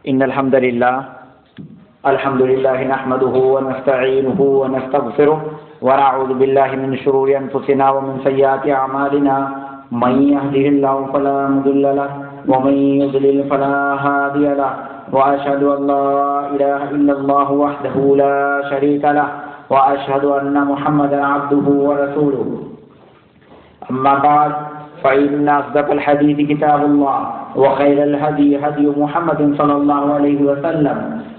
إن الحمد لله نحمده ونستعينه ونستغفره ونعوذ بالله من شرور أنفسنا ومن سيئات أعمالنا من يهده الله فلا مضل له ومن يضلل فلا هادي له وأشهد أن لا إله إلا الله وحده لا شريك له وأشهد أن محمدا عبده ورسوله أما بعد فإن أصدق الحديث كتاب الله وخير الهدي هدي محمد صلى الله عليه وسلم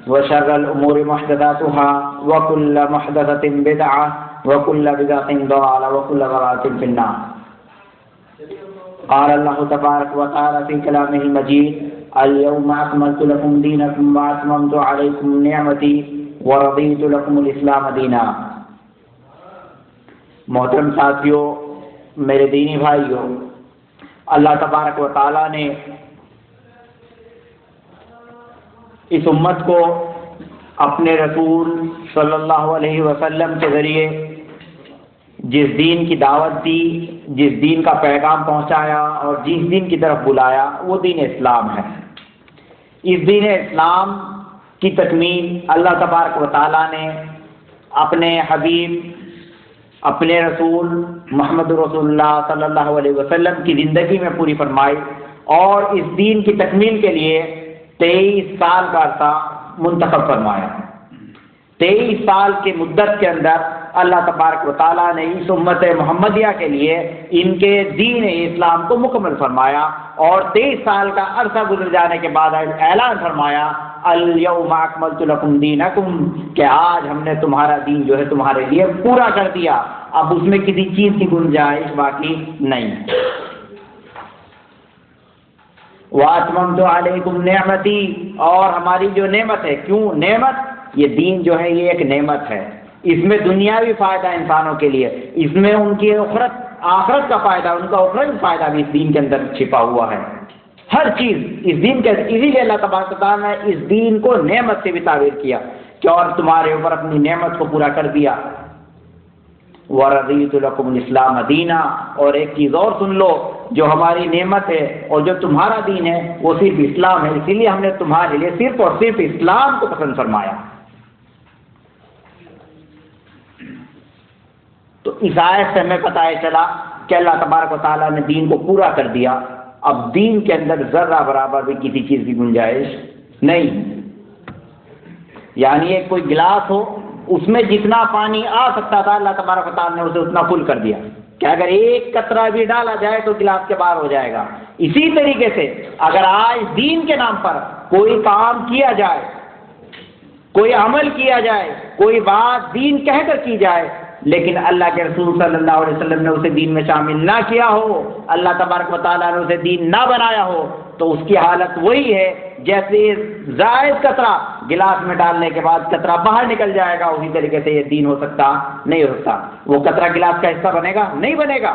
وشر الأمور محدثاتها وكل محدثة بدعة وكل بدعة ضلالة وكل ضلالة في النار. قال الله تبارك وتعالى في كلامه المجيد: اليوم أكملت لكم دينكم وأتممت عليكم نعمتي ورضيت لكم الإسلام دينا. محترم ساتھیوں، میرے دینی بھائیوں، اللہ تبارک و تعالیٰ نے اس امت کو اپنے رسول صلی اللہ علیہ وسلم کے ذریعے جس دین کی دعوت دی، جس دین کا پیغام پہنچایا اور جس دین کی طرف بلایا، وہ دین اسلام ہے. اس دین اسلام کی تکمیل اللہ تبارک و تعالیٰ نے اپنے حبیب، اپنے رسول محمد رسول اللہ صلی اللہ علیہ وسلم کی زندگی میں پوری فرمائی، اور اس دین کی تکمیل کے لیے 23 سال کا عرصہ منتخب فرمایا. 23 سال کی مدت کے اندر اللہ تبارک و تعالیٰ نے اس امت محمدیہ کے لیے ان کے دین اسلام کو مکمل فرمایا، اور 23 سال کا عرصہ گزر جانے کے بعد اعلان فرمایا: الیوم اکملت لکم دینکم، کہ آج ہم نے تمہارا دین جو ہے تمہارے لیے پورا کر دیا، اب اس میں کسی چیز کی گنجائش باقی نہیں. وَأَتْمَمْتُ عَلَيْكُمْ نِعْمَتِي، اور ہماری جو نعمت ہے، کیوں نعمت؟ یہ دین جو ہے یہ ایک نعمت ہے. اس میں دنیاوی فائدہ انسانوں کے لیے، اس میں ان کی آخرت کا فائدہ، ان کا اخروی فائدہ بھی اس دین کے اندر چھپا ہوا ہے. ہر چیز اس دین کے، اسی لیے اللہ تبارک و تعالیٰ نے اس دین کو نعمت سے بھی تعبیر کیا کہ اور تمہارے اوپر اپنی نعمت کو پورا کر دیا. وَرَضِيتُ لَكُمُ الْإِسْلَامَ دِينًا، اور ایک چیز اور سن لو، جو ہماری نعمت ہے اور جو تمہارا دین ہے وہ صرف اسلام ہے، اسی لیے ہم نے تمہارے لیے صرف اور صرف اسلام کو پسند فرمایا. تو اس آیت سے ہمیں پتہ چلا کہ اللہ تبارک و تعالیٰ نے دین کو پورا کر دیا. اب دین کے اندر ذرہ برابر بھی کسی چیز کی گنجائش نہیں. یعنی ایک کوئی گلاس ہو، اس میں جتنا پانی آ سکتا تھا اللہ تبارک و تعالیٰ نے اسے اتنا فل کر دیا کہ اگر ایک قطرہ بھی ڈالا جائے تو گلاس کے باہر ہو جائے گا. اسی طریقے سے اگر آج دین کے نام پر کوئی کام کیا جائے، کوئی عمل کیا جائے، کوئی بات دین کہہ کر کی جائے، لیکن اللہ کے رسول صلی اللہ علیہ وسلم نے اسے دین میں شامل نہ کیا ہو، اللہ تبارک و تعالیٰ نے اسے دین نہ بنایا ہو، تو اس کی حالت وہی ہے جیسے زائد قطرہ گلاس میں ڈالنے کے بعد قطرہ باہر نکل جائے گا. اسی طریقے سے یہ دین ہو سکتا نہیں ہو سکتا. وہ قطرہ گلاس کا حصہ بنے گا؟ نہیں بنے گا،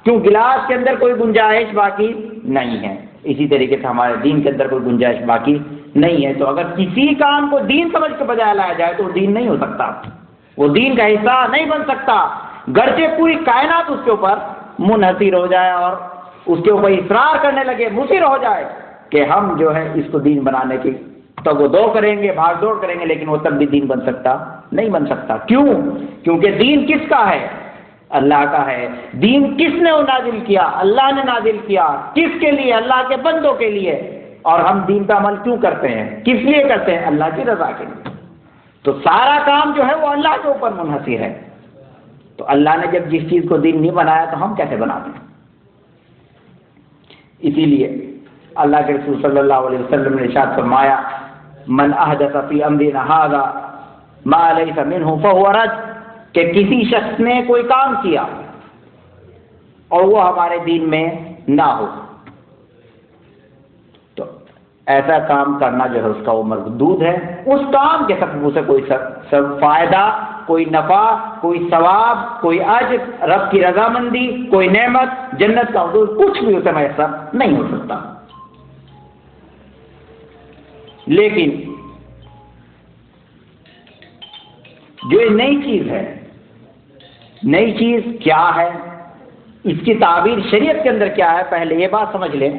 کیوں؟ گلاس کے اندر کوئی گنجائش باقی نہیں ہے. اسی طریقے سے ہمارے دین کے اندر کوئی گنجائش باقی نہیں ہے. تو اگر کسی کام کو دین سمجھ کے بجائے لایا جائے تو وہ دین نہیں ہو سکتا، وہ دین کا حصہ نہیں بن سکتا. گرچہ پوری کائنات اس کے اوپر منحصر ہو جائے اور اس کے اوپر اصرار کرنے لگے، مصر ہو جائے کہ ہم جو ہے اس کو دین بنانے کی تو وہ دو کریں گے، بھاگ دوڑ کریں گے، لیکن وہ تب بھی دین بن سکتا نہیں بن سکتا. کیوں؟ کیونکہ دین کس کا ہے؟ اللہ کا ہے. دین کس نے نازل کیا؟ اللہ نے نازل کیا. کس کے لیے؟ اللہ کے بندوں کے لیے. اور ہم دین کا عمل کیوں کرتے ہیں؟ کس لیے کرتے ہیں؟ اللہ کی رضا کے لیے. تو سارا کام جو ہے وہ اللہ کے اوپر منحصر ہے. تو اللہ نے جب جس چیز کو دین نہیں بنایا تو ہم کیسے بنا دیں؟ اسی لیے اللہ کے رسول صلی اللہ علیہ وسلم نے ارشاد فرمایا: من احدث فی امرنا ھذا ما لیس منہ فہو رد، کہ کسی شخص نے کوئی کام کیا اور وہ ہمارے دین میں نہ ہو تو ایسا کام کرنا جو ہے اس کا وہ مردود ہے. اس کام کے سبب سے کوئی فائدہ، کوئی نفع، کوئی ثواب، کوئی اجر، رب کی رضامندی، کوئی نعمت، جنت کا حصول، کچھ بھی اسے میسر نہیں ہو سکتا. لیکن جو یہ نئی چیز ہے، نئی چیز کیا ہے، اس کی تعبیر شریعت کے اندر کیا ہے؟ پہلے یہ بات سمجھ لیں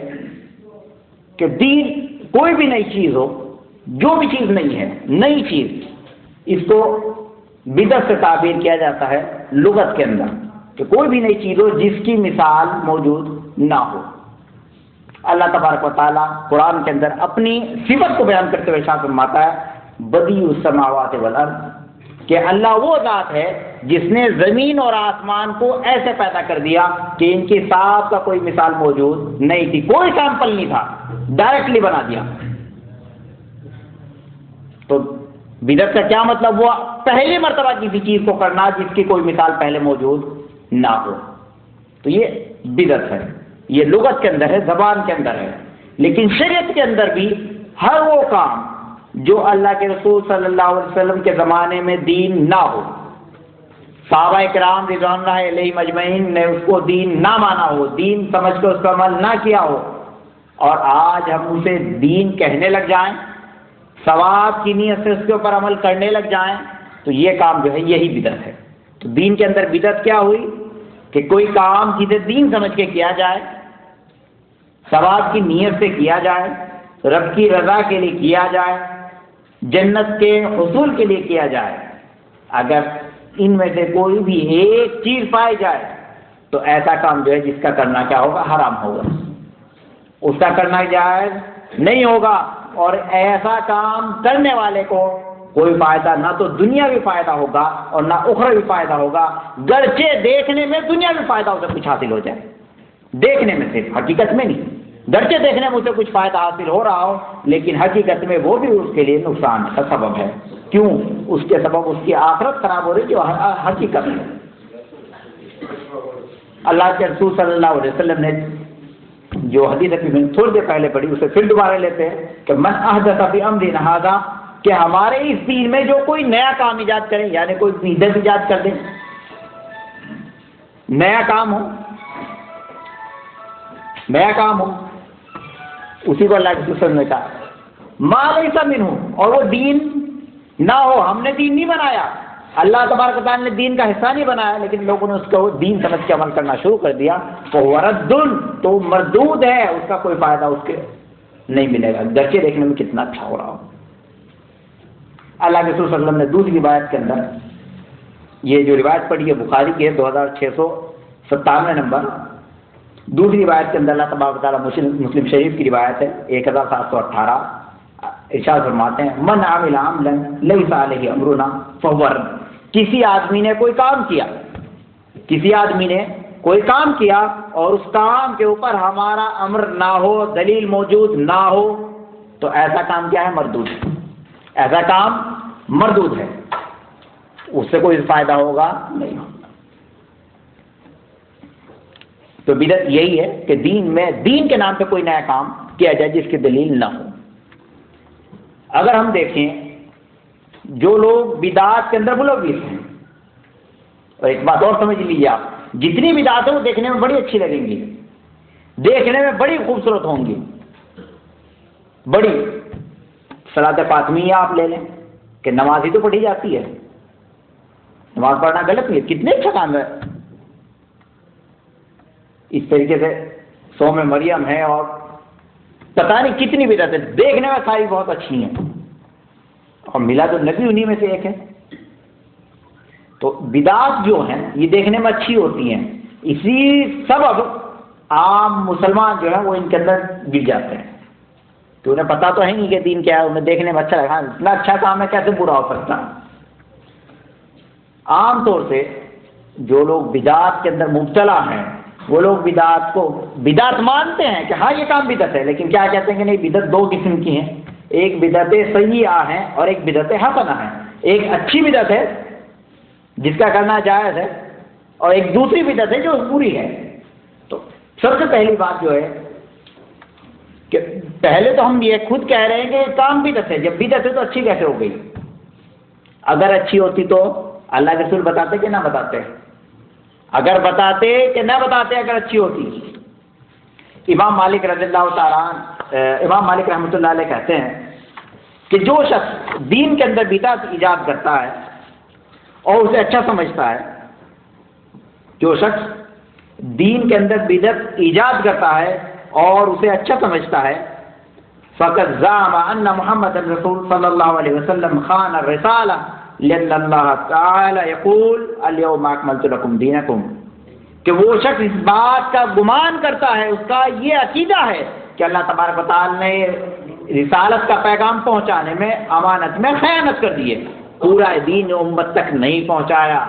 کہ دین کوئی بھی نئی چیز ہو، جو بھی چیز نہیں ہے، نئی چیز، اس کو بدعت سے تعبیر کیا جاتا ہے لغت کے اندر، کہ کوئی بھی نئی چیز ہو جس کی مثال موجود نہ ہو۔ اللہ تبارک و تعالیٰ قرآن کے اندر اپنی صفت کو بیان کرتے ہوئے ارشاد فرماتا ہے بدیع السماوات والارض، کہ اللہ وہ ذات ہے جس نے زمین اور آسمان کو ایسے پیدا کر دیا کہ ان کی صاف کا کوئی مثال موجود نہیں تھی، کوئی سیمپل نہیں تھا، ڈائریکٹلی بنا دیا۔ تو بدعت کا کیا مطلب ہوا؟ پہلی مرتبہ کسی چیز کو کرنا جس کی کوئی مثال پہلے موجود نہ ہو، تو یہ بدعت ہے۔ یہ لغت کے اندر ہے، زبان کے اندر ہے، لیکن شریعت کے اندر بھی ہر وہ کام جو اللہ کے رسول صلی اللہ علیہ وسلم کے زمانے میں دین نہ ہو، صحابہ کرام رضوان اللہ علیہم اجمعین نے اس کو دین نہ مانا ہو، دین سمجھ کر اس پر عمل نہ کیا ہو، اور آج ہم اسے دین کہنے لگ جائیں، ثواب کی نیت سے اس کے اوپر عمل کرنے لگ جائیں، تو یہ کام جو ہے یہی بدعت ہے۔ تو دین کے اندر بدعت کیا ہوئی؟ کہ کوئی کام جسے دین سمجھ کے کیا جائے، ثواب کی نیت سے کیا جائے، رب کی رضا کے لیے کیا جائے، جنت کے حصول کے لیے کیا جائے، اگر ان میں سے کوئی بھی ایک چیز پائی جائے تو ایسا کام جو ہے جس کا کرنا کیا ہوگا؟ حرام ہوگا، اس کا کرنا جائز نہیں ہوگا، اور ایسا کام کرنے والے کو کوئی فائدہ نہ تو دنیاوی فائدہ ہوگا اور نہ اخروی فائدہ ہوگا، گرچہ دیکھنے میں دنیاوی فائدہ اسے کچھ حاصل ہو جائے، دیکھنے میں صرف، حقیقت میں نہیں، گرچہ دیکھنے میں اسے کچھ فائدہ حاصل ہو رہا ہو لیکن حقیقت میں وہ بھی اس کے لیے نقصان کا سبب ہے۔ کیوں؟ اس کے سبب اس کی آخرت خراب ہو رہی جو حقیقت ہے۔ اللہ کے رسول صلی اللہ علیہ وسلم نے جو حدیث ابھی تھوڑی دیر پہلے پڑھی اسے پھر دوبارہ لیتے ہیں کہ من احدث فی امرنا ھذا، کہ ہمارے اس دین میں جو کوئی نیا کام ایجاد کرے، یعنی کوئی بدعت ایجاد کر دے، نیا کام ہو، نیا کام ہو، اسی کو اللہ کے رسول نے کہا ما لیس منہ، اور وہ دین نہ ہو، ہم نے دین نہیں بنایا، اللہ تبارک و تعالیٰ نے دین کا حصہ نہیں بنایا، لیکن لوگوں نے اس کو دین سمجھ کے عمل کرنا شروع کر دیا، فہو رد، تو مردود ہے، اس کا کوئی فائدہ اس کے نہیں ملے گا، گرچہ دیکھنے میں کتنا اچھا ہو رہا ہو۔ اللہ کے رسول صلی اللہ علیہ وسلم نے دوسری روایت کے اندر، یہ جو روایت پڑھی ہے بخاری کی ہے 2697 نمبر، دوسری روایت کے اندر اللہ تبارک و تعالیٰ مسلم شریف کی روایت ہے 1718، ارشاد فرماتے ہیں من عمل عملا لیس علیہ امرنا فہو رد، کسی آدمی نے کوئی کام کیا، کسی آدمی نے کوئی کام کیا اور اس کام کے اوپر ہمارا امر نہ ہو، دلیل موجود نہ ہو، تو ایسا کام کیا ہے؟ مردود، ایسا کام مردود ہے، اس سے کوئی فائدہ ہوگا نہیں ہوگا۔ تو بدعت یہی ہے کہ دین میں، دین کے نام پہ کوئی نیا کام کیا جائے جس کی دلیل نہ ہو۔ اگر ہم دیکھیں جو لوگ بدعات کے اندر ملوث ہیں، اور ایک بات اور سمجھ لیجیے آپ، جتنی بدعات ہیں وہ دیکھنے میں بڑی اچھی لگیں گی، دیکھنے میں بڑی خوبصورت ہوں گی، بڑی، صلاۃ فاطمیہ آپ لے لیں کہ نماز ہی تو پڑھی جاتی ہے، نماز پڑھنا غلط نہیں ہے، کتنے اچھا کام ہے، اس طریقے سے صوم مریم ہے اور پتہ نہیں کتنی بدعت ہے، دیکھنے میں ساری بہت اچھی ہیں، اور میلاد النبی انہی میں سے ایک ہے۔ تو بدعات جو ہیں یہ دیکھنے میں اچھی ہوتی ہیں، اسی سبب عام مسلمان جو ہے وہ ان کے اندر گر جاتے ہیں، تو انہیں پتہ تو ہے نہیں کہ دین کیا ہے، انہیں دیکھنے میں اچھا لگا، اتنا اچھا کام ہے کیسے برا ہو سکتا۔ عام طور سے جو لوگ بدعات کے اندر مبتلا ہیں وہ لوگ بدعات کو بدعت مانتے ہیں کہ ہاں یہ کام بدعت ہے، لیکن کیا کہتے ہیں کہ نہیں، بدعت دو قسم کی ہیں، ایک بدعت سیئہ ہے اور ایک بدعت حسنہ ہے، ایک اچھی بدعت ہے جس کا کرنا جائز ہے، اور ایک دوسری بدعت ہے جو بری ہے۔ تو سب سے پہلی بات جو ہے کہ پہلے تو ہم یہ خود کہہ رہے ہیں کہ کام بدعت ہے، جب بدعت ہے تو اچھی کیسے ہو گئی؟ اگر اچھی ہوتی تو اللہ کے رسول بتاتے کہ نہ بتاتے؟ اگر بتاتے کہ نہ بتاتے اگر اچھی ہوتی؟ امام مالک رضی اللہ تعالیٰ، امام مالک رحمۃ اللہ علیہ کہتے ہیں کہ جو شخص دین کے اندر بدعت ایجاد کرتا ہے اور اسے اچھا سمجھتا ہے، جو شخص دین کے اندر بدعت ایجاد کرتا ہے اور اسے اچھا سمجھتا ہے، فقد زعم ان محمد الرسول صلی اللہ علیہ وسلم خان الرسالہ لأن اللہ تعالی یقول اليوم اکملت لکم دینکم، کہ وہ شخص اس بات کا گمان کرتا ہے، اس کا یہ عقیدہ ہے کہ اللہ تبارک و تعالی نے رسالت کا پیغام پہنچانے میں، امانت میں خیانت کر دی ہے، پورا دین امت تک نہیں پہنچایا۔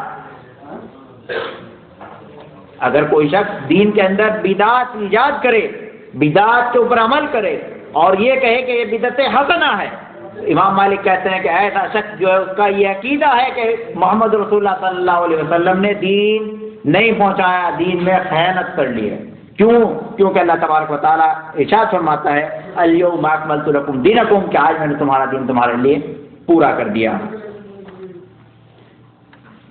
اگر کوئی شخص دین کے اندر بدعت ایجاد کرے، بدعت کے اوپر عمل کرے اور یہ کہے کہ یہ بدعت حسنہ ہے، امام مالک کہتے ہیں کہ ایسا شخص جو ہے اس کا یہ عقیدہ ہے کہ محمد رسول اللہ صلی اللہ علیہ وسلم نے دین نہیں پہنچایا، دین میں خیانت کر لی ہے۔ کیوں؟ کیونکہ اللہ تبارک و تعالیٰ ارشاد فرماتا ہے الیوم اکملت لکم دینکم، کہ آج میں نے تمہارا دین تمہارے لیے پورا کر دیا۔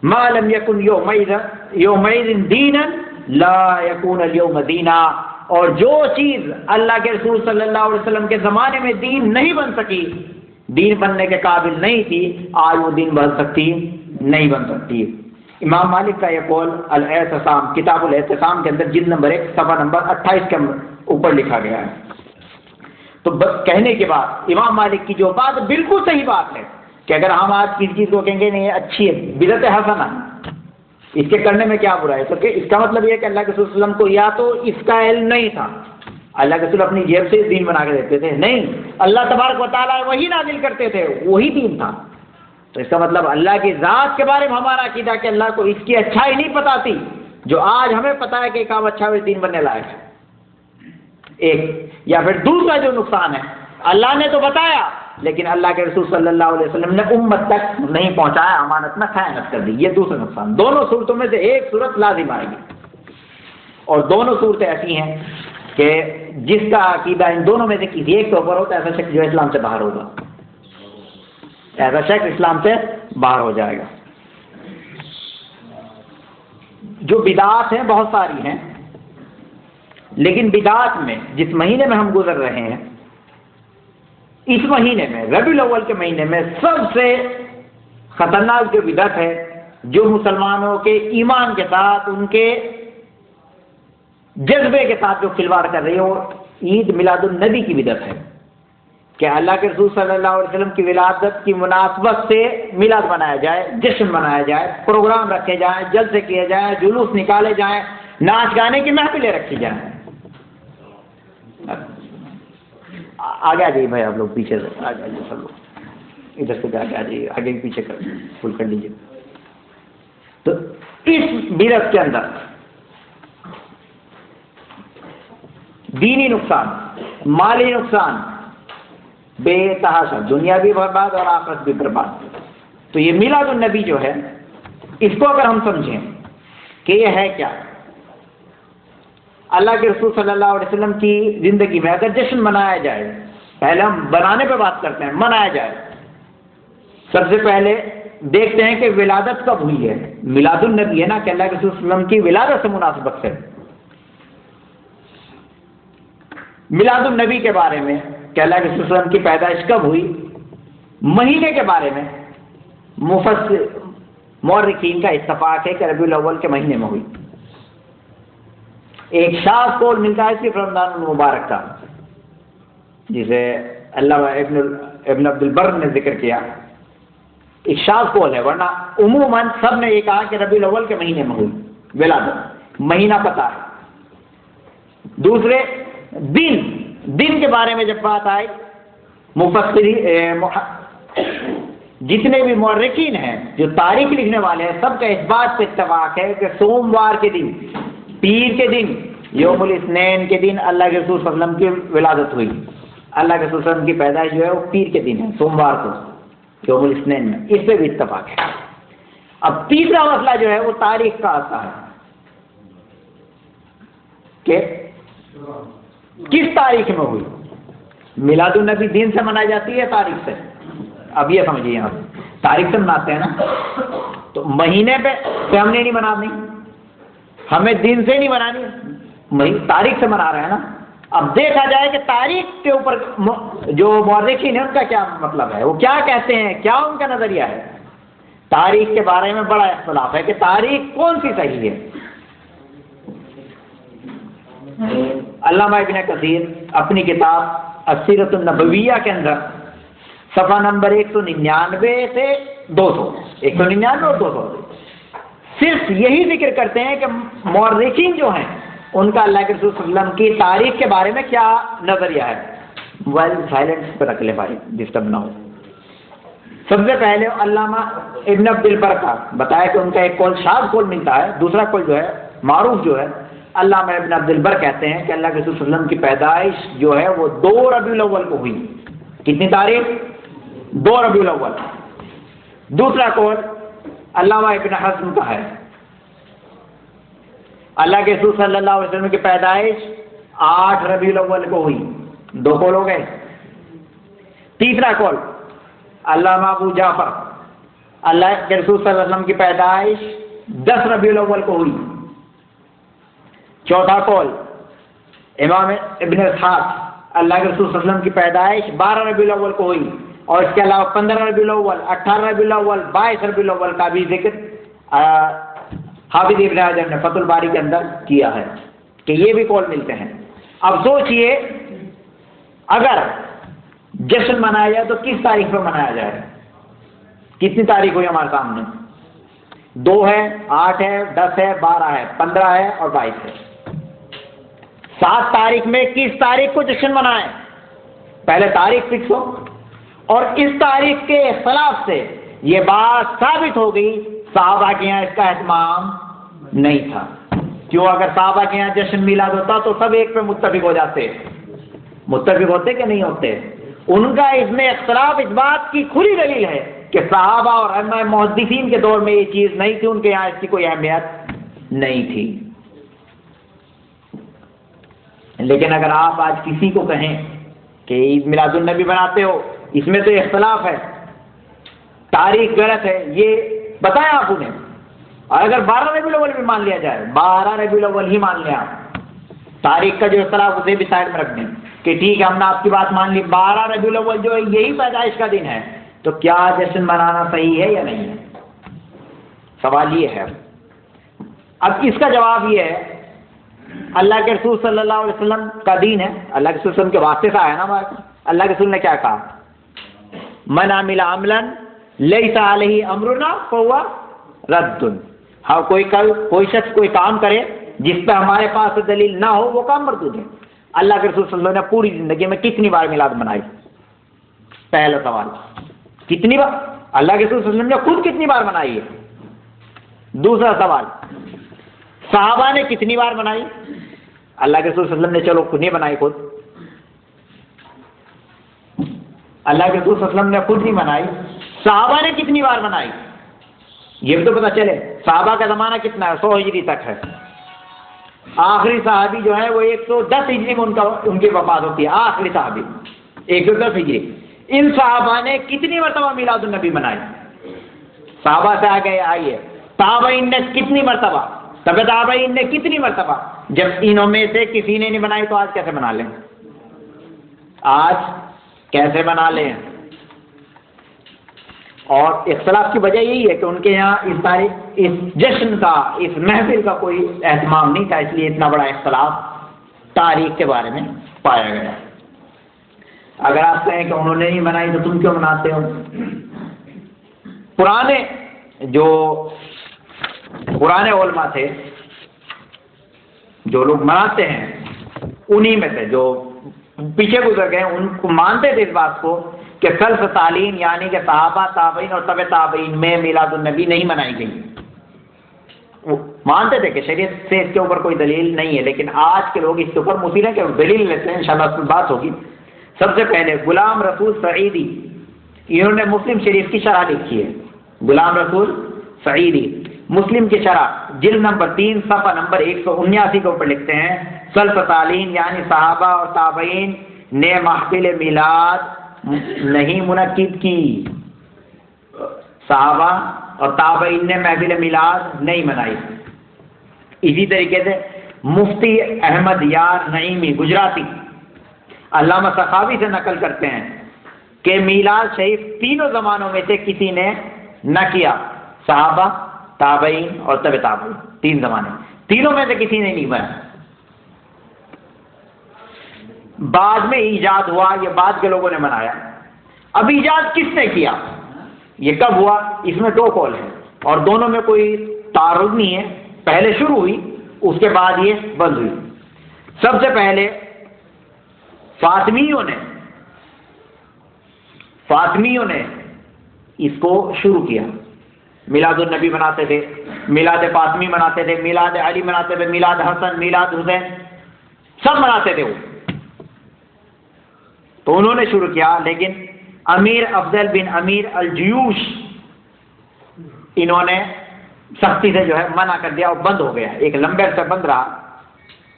ما لم یکن یومئذ دینا لا یکون اليوم دینا، اور جو چیز اللہ کے رسول صلی اللہ علیہ وسلم کے زمانے میں دین نہیں بن سکی، دین بننے کے قابل نہیں تھی، آج وہ دین بن سکتی نہیں بن سکتی۔ امام مالک کا یہ قول الاعتصام، کتاب الاعتصام کے اندر جلد نمبر 1 صفحہ نمبر 28 کے اوپر لکھا گیا ہے۔ تو بس کہنے کے بعد امام مالک کی جو بات بالکل صحیح بات ہے کہ اگر ہم آج کسی چیز کو کہیں گے نہیں اچھی ہے، بدعت حسنہ، اس کے کرنے میں کیا برا ہے، تو کہ اس کا مطلب یہ ہے کہ اللہ کے رسول صلی اللہ علیہ وسلم کو یا تو اس کا علم نہیں تھا، اللہ کے رسول اپنی جیب سے دین بنا کے دیتے تھے، نہیں، اللہ تبارک و تعالیٰ وہی نازل کرتے تھے، وہی دین تھا۔ تو اس کا مطلب اللہ کی ذات کے بارے میں ہمارا عقیدہ کہ اللہ کو اس کی اچھائی نہیں پتہ تھی، جو آج ہمیں پتہ ہے کہ کام اچھا ہے دین بننے لائق ہے، ایک۔ یا پھر دوسرا جو نقصان ہے، اللہ نے تو بتایا لیکن اللہ کے رسول صلی اللہ علیہ وسلم نے امت تک نہیں پہنچایا، امانت میں خیانت کر دی، یہ دوسرا نقصان۔ دونوں صورتوں میں سے ایک صورت لازم آئے گی، اور دونوں صورتیں ایسی ہیں کہ جس کا عقیدہ ان دونوں میں سے کسی ایک کے اوپر ہوتا ہے، ایسا شخص جو اسلام سے باہر ہوگا، ایسا شخص اسلام سے باہر ہو جائے گا۔ جو بدعات ہیں بہت ساری ہیں، لیکن بدعات میں جس مہینے میں ہم گزر رہے ہیں، اس مہینے میں ربیع الاول کے مہینے میں سب سے خطرناک جو بدعت ہے، جو مسلمانوں کے ایمان کے ساتھ، ان کے جذبے کے ساتھ جو کھلواڑ کر رہی ہے، وہ عید میلاد النبی کی بدعت ہے، کہ اللہ کے رسول صلی اللہ علیہ وسلم کی ولادت کی مناسبت سے میلاد منایا جائے، جشن منایا جائے، پروگرام رکھے جائیں، جلسے کیے جائیں، جلوس نکالے جائیں، ناچ گانے کی محفلیں رکھی جائیں۔ آگے آ جائیے بھائی، آپ لوگ پیچھے سے آ جائیے، سب لوگ ادھر سے آگے آ جائیے، آگے پیچھے کر فل کر لیجیے۔ تو اس بدعت کے اندر دینی نقصان، مالی نقصان بے تحاشا، دنیا بھی برباد اور آخرت بھی برباد۔ تو یہ میلاد النبی جو ہے، اس کو اگر ہم سمجھیں کہ یہ ہے کیا، اللہ کے رسول صلی اللہ علیہ وسلم کی زندگی میں اگر جشن منایا جائے، پہلے ہم بنانے پہ بات کرتے ہیں، منایا جائے، سب سے پہلے دیکھتے ہیں کہ ولادت کب ہوئی ہے، میلاد النبی ہے نا، کہ اللہ کے رسول صلی اللہ علیہ وسلم کی ولادت سے مناسبت سے میلاد النبی کے بارے میں، کہ اللہ کے رسول صلی اللہ علیہ وسلم کی پیدائش کب ہوئی، مہینے کے بارے میں مفسر مورخین کا اتفاق ہے کہ ربیع الاول کے مہینے میں ہوئی۔ ایک شاذ قول ملتا ہے صرف رمضان المبارک کا، جسے علامہ ابن عبد البر نے ذکر کیا، ایک شاذ قول ہے، ورنہ عموماً سب نے یہ کہا کہ ربیع الاول کے مہینے میں ہوئی ولادت، مہینہ پتہ ہے۔ دوسرے دن کے بارے میں جب بات آئی، جتنے بھی مورخین ہیں جو تاریخ لکھنے والے ہیں، سب کا اس بات پہ اتفاق ہے کہ سوموار کے دن، پیر کے دن، یوم الاثنین کے دن اللہ کے رسول صلی اللہ علیہ وسلم کی ولادت ہوئی۔ اللہ کے رسول صلی اللہ علیہ وسلم کی پیدائش جو ہے وہ پیر کے دن ہے، سوموار کو، یوم الاثنین میں، اس پہ بھی اتفاق ہے۔ اب تیسرا مسئلہ جو ہے وہ تاریخ کا آتا ہے کہ کس تاریخ میں ہوئی، میلاد النبی دن سے منائی جاتی ہے تاریخ سے؟ اب یہ سمجھیے، ہم تاریخ سے مناتے ہیں نا، تو مہینے پہ ہم نے نہیں منانی، ہمیں دن سے نہیں منانی، تاریخ سے منا رہے ہیں نا۔ اب دیکھا جائے کہ تاریخ کے اوپر جو مورخین ہیں ان کا کیا مطلب ہے، وہ کیا کہتے ہیں، کیا ان کا نظریہ ہے۔ تاریخ کے بارے میں بڑا اختلاف ہے کہ تاریخ کون سی صحیح ہے۔ علامہ ابن کثیر اپنی کتاب السیرۃ النبویہ کے اندر صفحہ نمبر 199 سے 200، 199 اور 200 صرف یہی ذکر کرتے ہیں کہ مورخین جو ہیں ان کا اللہ کے رسول صلی اللہ علیہ وسلم کی تاریخ کے بارے میں کیا نظریہ ہے۔ موبائل سائلنٹ پہ رکھ لیں بھائی، ڈسٹرب نہ ہو۔ سب سے پہلے علامہ ابن عبد البر کا بتایا کہ ان کا ایک قول شاذ قول ملتا ہے، دوسرا قول جو ہے معروف جو ہے، علامہ ابن عبد البر کہتے ہیں کہ اللہ کے رسول صلی اللہ علیہ وسلم کی پیدائش جو ہے وہ 2 ربیع الاول کو ہوئی۔ کتنی تاریخ؟ 2 ربیع الاول۔ دوسرا قول علامہ ابن حزم کا ہے، اللہ کے رسول صلی اللہ علیہ وسلم کی پیدائش 8 ربیع الاول کو ہوئی۔ 2 قول ہو گئے۔ تیسرا قول علامہ ابو جعفر، اللہ کے رسول صلی اللہ علیہ وسلم کی پیدائش 10 ربیع الاول کو ہوئی۔ چوتھا قول امام ابن اسحاق، اللہ کے رسول صلی اللہ علیہ وسلم کی پیدائش 12 ربیع الاول کو ہوئی، اور اس کے علاوہ 15 ربیع الاول، 18 ربیع الاول، 22 ربیع الاول کا بھی ذکر حافظ ابن حجر نے فتح الباری کے اندر کیا ہے کہ یہ بھی قول ملتے ہیں۔ اب سوچئے اگر جشن منایا جائے تو کس تاریخ پر منایا جائے؟ کتنی تاریخ ہوئی ہمارے سامنے؟ 2 ہے، 8 ہے، 10 ہے، 12 ہے، 15 ہے اور 22 ہے۔ 7 تاریخ میں کس تاریخ کو جشن منائیں؟ پہلے تاریخ فکس ہو، اور اس تاریخ کے اختلاف سے یہ بات ثابت ہو گئی صحابہ کے یہاں اس کا اہتمام نہیں تھا۔ کیوں؟ اگر صحابہ کے یہاں جشن میلاد ہوتا تو سب ایک پہ متفق ہو جاتے۔ متفق ہوتے کہ نہیں ہوتے؟ ان کا اس میں اختلاف اس بات کی کھلی دلیل ہے کہ صحابہ اور ائمہ محدثین کے دور میں یہ چیز نہیں تھی، ان کے یہاں اس کی کوئی اہمیت نہیں تھی۔ لیکن اگر آپ آج کسی کو کہیں کہ عید میلاد النبی بناتے ہو، اس میں تو اختلاف ہے، تاریخ غلط ہے، یہ بتائیں آپ انہیں۔ اور اگر 12 ربیع الاول بھی مان لیا جائے، 12 ربیع الاول ہی مان لیا، تاریخ کا جو اختلاف اسے بھی سائڈ میں رکھ دیں کہ ٹھیک ہے ہم نے آپ کی بات مان لی، 12 ربیع الاول جو ہے یہی پیدائش کا دن ہے، تو کیا جشن منانا صحیح ہے یا نہیں ہے؟ سوال یہ ہے۔ اب اس کا جواب یہ ہے، اللہ کے رسول صلی اللہ علیہ وسلم کا دین ہے، اللہ کے رسول صلی اللہ علیہ وسلم کے واسطے سے آیا نا ہمارے پاس۔ اللہ کے رسول نے کیا کہا؟ من عمل عملا لیس علیہ امرنا فہو رد۔ ہاں، کوئی شخص کوئی کام کرے جس پہ ہمارے پاس دلیل نہ ہو، وہ کام مردود ہے۔ اللہ کے رسول صلی اللہ علیہ وسلم نے پوری زندگی میں کتنی بار میلاد منائی؟ پہلا سوال، کتنی بار؟ اللہ کے رسول صلی اللہ علیہ وسلم نے خود کتنی بار منائی ہے؟ دوسرا سوال، صحابہ نے کتنی بار منائی؟ اللہ کے رسول صلی اللہ علیہ وسلم نے چلو خود نہیں بنائی، خود اللہ کے رسول صلی اللہ علیہ وسلم نے خود نہیں منائی، صحابہ نے کتنی بار منائی؟ یہ بھی تو پتہ چلے۔ صحابہ کا زمانہ کتنا ہے؟ 100 ہجری تک ہے۔ آخری صحابی جو ہے وہ 110 ہجری میں ان کی وفات ہوتی ہے، آخری صحابی 110 ہجری۔ ان صحابہ نے کتنی مرتبہ میلاد النبی منائی؟ صحابہ سے آگے آئیے، تابعین نے کتنی مرتبہ، تبع تابعین نے کتنی مرتبہ؟ جب انہوں میں سے کسی نے نہیں بنائی تو آج کیسے بنا لیں؟ آج کیسے بنا لیں؟ اور اختلاف کی وجہ یہی ہے کہ ان کے یہاں اس جشن کا، اس محفل کا کوئی اہتمام نہیں تھا، اس لیے اتنا بڑا اختلاف تاریخ کے بارے میں پایا گیا۔ اگر آپ کہیں کہ انہوں نے نہیں منائی تو تم کیوں مناتے ہو؟ پرانے علماء تھے جو لوگ مناتے ہیں، انہی میں سے جو پیچھے گزر گئے، ان کو مانتے تھے اس بات کو کہ سلف تعلیم یعنی کہ صحابہ، تابعین اور تبع تابعین میں میلاد النبی نہیں منائی گئی۔ وہ مانتے تھے کہ شریعت سے اس کے اوپر کوئی دلیل نہیں ہے، لیکن آج کے لوگ اس کے اوپر مصر ہیں کہ دلیل لیتے ہیں، انشاءاللہ اس پر بات ہوگی۔ سب سے پہلے غلام رسول سعیدی، انہوں نے مسلم شریف کی شرح لکھی ہے۔ غلام رسول سعیدی مسلم کی شرح جلد نمبر 3 صفحہ نمبر 179 کے اوپر لکھتے ہیں، سلف تعلیم یعنی صحابہ اور تابعین نے محفل میلاد نہیں منعقد کی، صحابہ اور تابعین نے محفل میلاد نہیں منائی۔ اسی طریقے سے مفتی احمد یار نعیمی گجراتی علامہ سخاوی سے نقل کرتے ہیں کہ میلاد شریف تینوں زمانوں میں سے کسی نے نہ کیا، صحابہ، تابعین اور تبع تابعین، 3 زمانے، تینوں میں سے کسی نے نہیں بنا۔ بعد میں ایجاد ہوا، یہ بعد کے لوگوں نے بنایا۔ اب ایجاد کس نے کیا، یہ کب ہوا، اس میں دو قول ہیں اور دونوں میں کوئی تعارض نہیں ہے۔ پہلے شروع ہوئی، اس کے بعد یہ بند ہوئی۔ سب سے پہلے فاطمیوں نے اس کو شروع کیا۔ میلاد النبی مناتے تھے، میلاد فاطمی مناتے تھے، میلاد علی مناتے تھے، میلاد حسن، میلاد حسین، سب مناتے تھے وہ، تو انہوں نے شروع کیا۔ لیکن امیر افضل بن امیر الجیوش، انہوں نے سختی سے جو ہے منع کر دیا اور بند ہو گیا، ایک لمبے عرصے بند رہا،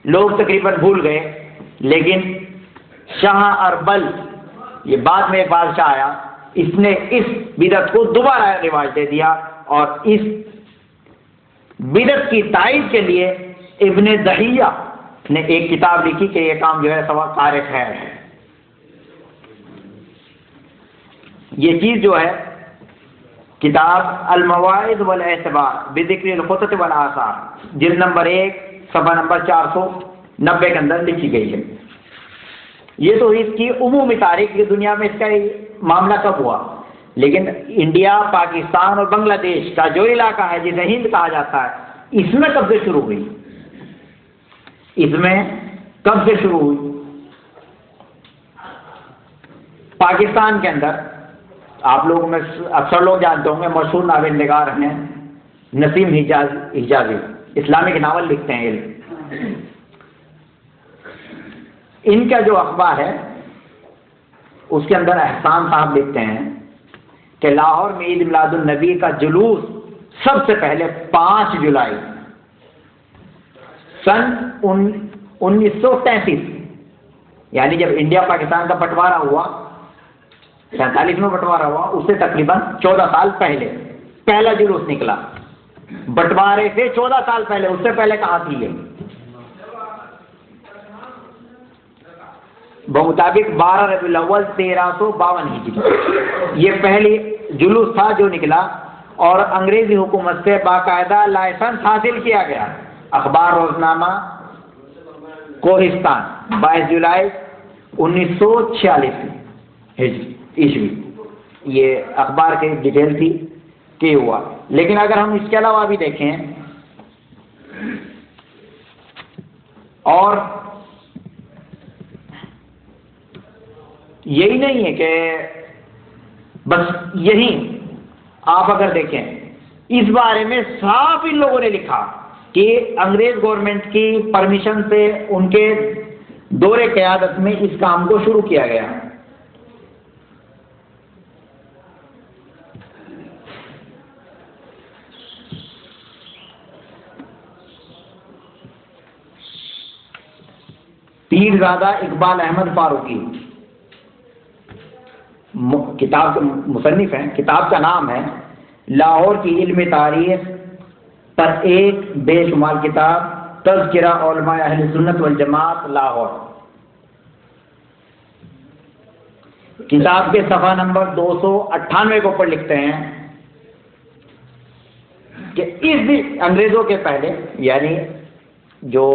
لوگ تقریباً بھول گئے۔ لیکن شاہ اربل، یہ بعد میں ایک بادشاہ آیا، اس نے اس بدعت کو دوبارہ رواج دے دیا، اور اس بدعت کی تائید کے لیے ابن دہیہ نے ایک کتاب لکھی کہ یہ کام جو ہے سوا کار خیر ہے۔ یہ چیز جو ہے کتاب المواعظ والاعتبار بذکر الخطط والآثار، جلد نمبر 1 صفحہ نمبر 490 کے اندر لکھی گئی ہے۔ یہ تو اس کی عمومی تاریخ کی دنیا میں اس کا معاملہ کب ہوا، لیکن انڈیا، پاکستان اور بنگلہ دیش کا جو علاقہ ہے جسے ہند کہا جاتا ہے، اس میں کب سے شروع ہوئی، اس میں کب سے شروع ہوئی؟ پاکستان کے اندر آپ لوگوں میں اکثر لوگ جانتے ہوں گے، مشہور ناول نگار ہیں نسیم حجازی، اسلامک ناول لکھتے ہیں یہ۔ ان کا جو اخبار ہے اس کے اندر احسان صاحب لکھتے ہیں کہ لاہور میں عید میلاد النبی کا جلوس سب سے پہلے 5 جولائی سن 1933، یعنی جب انڈیا پاکستان کا بٹوارا ہوا، 47 میں بٹوارا ہوا، اس سے تقریباً 14 سال پہلے پہلا جلوس نکلا۔ بٹوارے سے 14 سال پہلے، اس سے پہلے کہاں تھی یہ؟ بمطابق 12 ربیع الاول 1352 ہجری یہ پہلی جلوس تھا جو نکلا، اور انگریزی حکومت سے باقاعدہ لائسنس حاصل کیا گیا۔ اخبار روزنامہ کوہستان 22 جولائی 1946 عیسوی، یہ اخبار کی ڈیٹیل تھی کہ ہوا۔ لیکن اگر ہم اس کے علاوہ بھی دیکھیں، اور یہی نہیں ہے کہ بس یہی، آپ اگر دیکھیں اس بارے میں صاف ان لوگوں نے لکھا کہ انگریز گورنمنٹ کی پرمیشن سے ان کے دور قیادت میں اس کام کو شروع کیا گیا۔ پیرزادہ اقبال احمد فاروقی کتاب کے مصنف ہیں، کتاب کا نام ہے لاہور کی علمی تاریخ پر ایک بے شمار کتاب، تذکرہ علماء اہل سنت والجماعت لاہور۔ کتاب کے صفحہ نمبر 298 کے اوپر لکھتے ہیں کہ اس دن انگریزوں کے پہلے، یعنی جو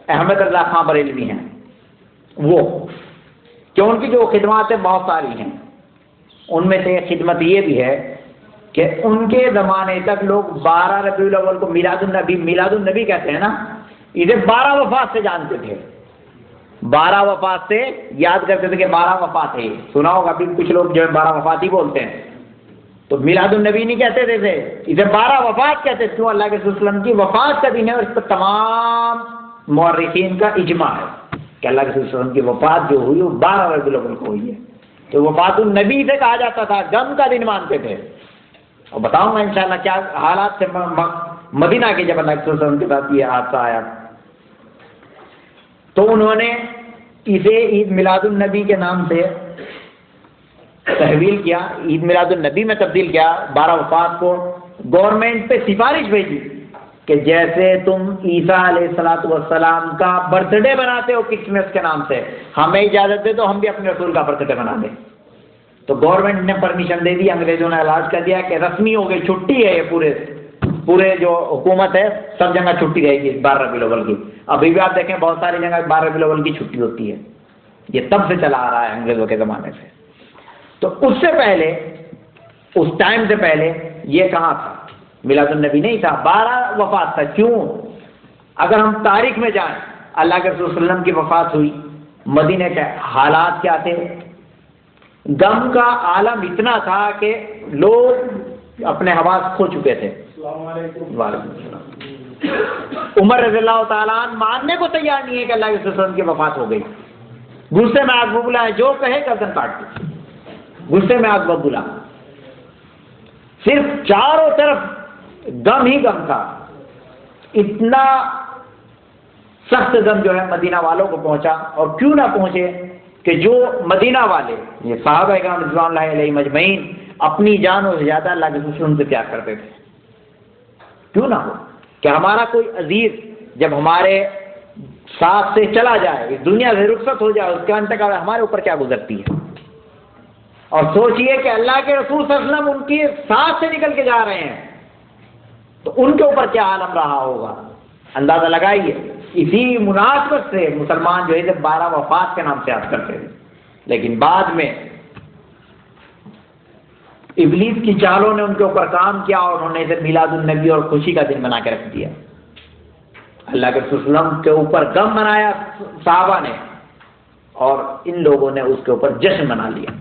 احمد رضا خان بریلوی ہیں، وہ کہ ان کی جو خدمات بہت ساری ہیں، ان میں سے ایک خدمت یہ بھی ہے کہ ان کے زمانے تک لوگ 12 ربیع الاول کو میلاد النبی کہتے ہیں نا، اسے 12 وفات سے جانتے تھے، 12 وفات سے یاد کرتے تھے کہ 12 وفات ہے۔ سنا ہوگا بھی کچھ لوگ جو ہے 12 وفات ہی بولتے ہیں، تو میلاد النبی نہیں کہتے تھے، اسے 12 وفات کہتے تھے۔ اللہ کے رسول صلی اللہ علیہ وسلم کی وفات کا دن ہے، اور اس پر تمام مورخین کا اجماع ہے کہ اللہ کے رسول صلی اللہ علیہ وسلم کی وفات جو ہوئی وہ 12 ربیع الاول کو ہوئی ہے، تو وفات النبی سے کہا جاتا تھا، غم کا دن مانتے تھے۔ اور بتاؤں گا انشاءاللہ کیا حالات سے مدینہ کے جب اللہ کے رسول صلی اللہ علیہ وسلم کے ساتھ یہ حادثہ آیا، تو انہوں نے اسے عید میلاد النبی کے نام سے تحویل کیا، عید میلاد النبی میں تبدیل کیا۔ 12 وفات کو گورنمنٹ پہ سفارش بھیجی کہ جیسے تم عیسیٰ علیہ السلام کا برتھ ڈے بناتے ہو کرسمس کے نام سے، ہمیں اجازت دے تو ہم بھی اپنے رسول کا برتھ ڈے بنا دیں۔ تو گورنمنٹ نے پرمیشن دے دی، انگریزوں نے اعلان کر دیا کہ رسمی ہو گئی، چھٹی ہے یہ پورے پورے جو حکومت ہے سب جگہ چھٹی رہے گی 12 ربیع الاول کی. ابھی بھی آپ دیکھیں بہت ساری جگہ 12 ربیع الاول کی چھٹی ہوتی ہے. یہ تب سے چلا آ رہا ہے انگریزوں کے زمانے سے. تو اس سے پہلے، اس ٹائم سے پہلے یہ کہاں تھا؟ میلاد النبی نہیں تھا، 12 وفات تھا. کیوں؟ اگر ہم تاریخ میں جائیں، اللہ کے رسول صلی اللہ علیہ وسلم کی وفات ہوئی، مدینے کے حالات کیا تھے؟ غم کا عالم اتنا تھا کہ لوگ اپنے حواس کھو چکے تھے. وعلیکم السلام. عمر رضی اللہ تعالیٰ عنہ ماننے کو تیار نہیں ہے کہ اللہ کے رسول صلی اللہ علیہ وسلم کی وفات ہو گئی. غصے میں آگ ببولا ہے، جو کہے گردن کاٹ دی. غصے میں آگ ببولا، صرف چاروں طرف غم ہی غم تھا. اتنا سخت غم جو ہے مدینہ والوں کو پہنچا، اور کیوں نہ پہنچے کہ جو مدینہ والے یہ صحابہ کرام رضوان اللہ علیہم اجمعین اپنی جانوں سے زیادہ اللہ کے رسول سے پیار کرتے تھے. کیوں نہ ہو کہ ہمارا کوئی عزیز جب ہمارے ساتھ سے چلا جائے، اس دنیا سے رخصت ہو جائے، اس کا انتقال ہمارے اوپر کیا گزرتی ہے. اور سوچئے کہ اللہ کے رسول صلی اللہ علیہ وسلم ان کی ساتھ سے نکل کے جا رہے ہیں تو ان کے اوپر کیا عالم رہا ہوگا. اندازہ لگائیے. اسی مناسبت سے مسلمان جو ہے 12 وفات کے نام سے یاد کرتے تھے، لیکن بعد میں ابلیس کی چالوں نے ان کے اوپر کام کیا اور انہوں نے اسے میلاد النبی اور خوشی کا دن بنا کے رکھ دیا. اللہ کے رسول صلی اللہ علیہ وسلم کے اوپر غم منایا صحابہ نے، اور ان لوگوں نے اس کے اوپر جشن منا لیا.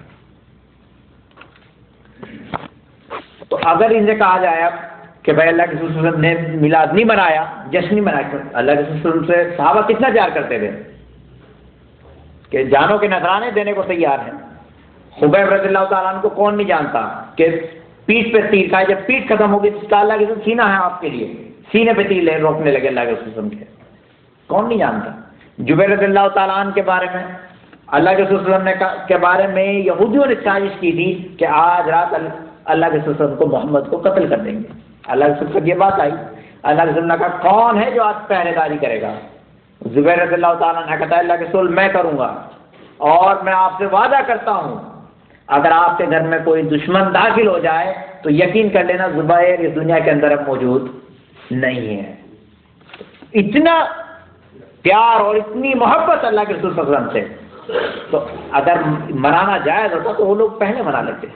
تو اگر ان سے کہا جائے اب کہ بھائی اللہ کے رسول صلی اللہ علیہ وسلم نے میلاد نہیں منایا، جشن نہیں منایا، اللہ کے رسول صلی اللہ علیہ وسلم سے صحابہ کتنا پیار کرتے تھے کہ جانوں کے نذرانے دینے کو تیار ہیں. خبیب رضی اللہ تعالیٰ عنہ کو کون نہیں جانتا کہ پیٹھ پہ تیر کھائے، جب پیٹھ ختم ہوگی تو اس کا اللہ کے رسول سینہ ہے آپ کے لیے، سینے پہ تیر روکنے لگے اللہ کے رسول صلی اللہ علیہ وسلم کے. کون نہیں جانتا؟ جبیر رضی اللہ تعالیٰ عنہ کے بارے میں اللہ کے رسول صلی اللہ علیہ وسلم کے بارے میں یہودیوں نے سازش کی تھی کہ آج رات اللہ کے رسول صلی اللہ علیہ وسلم کو محمد کو قتل کر دیں گے. اللہ کے رسول سے یہ بات آئی. اللہ کے رسول نے کہا کون ہے جو آج پہرے داری کرے گا؟ زبیر رضی اللہ تعالیٰ نے کہا اللہ کے رسول میں کروں گا، اور میں آپ سے وعدہ کرتا ہوں اگر آپ کے گھر میں کوئی دشمن داخل ہو جائے تو یقین کر لینا زبیر اس دنیا کے اندر اب موجود نہیں ہے. اتنا پیار اور اتنی محبت اللہ کے رسول صلی اللہ علیہ وسلم سے. تو اگر منانا جائز ہوتا تو وہ لوگ پہلے منا لیتے،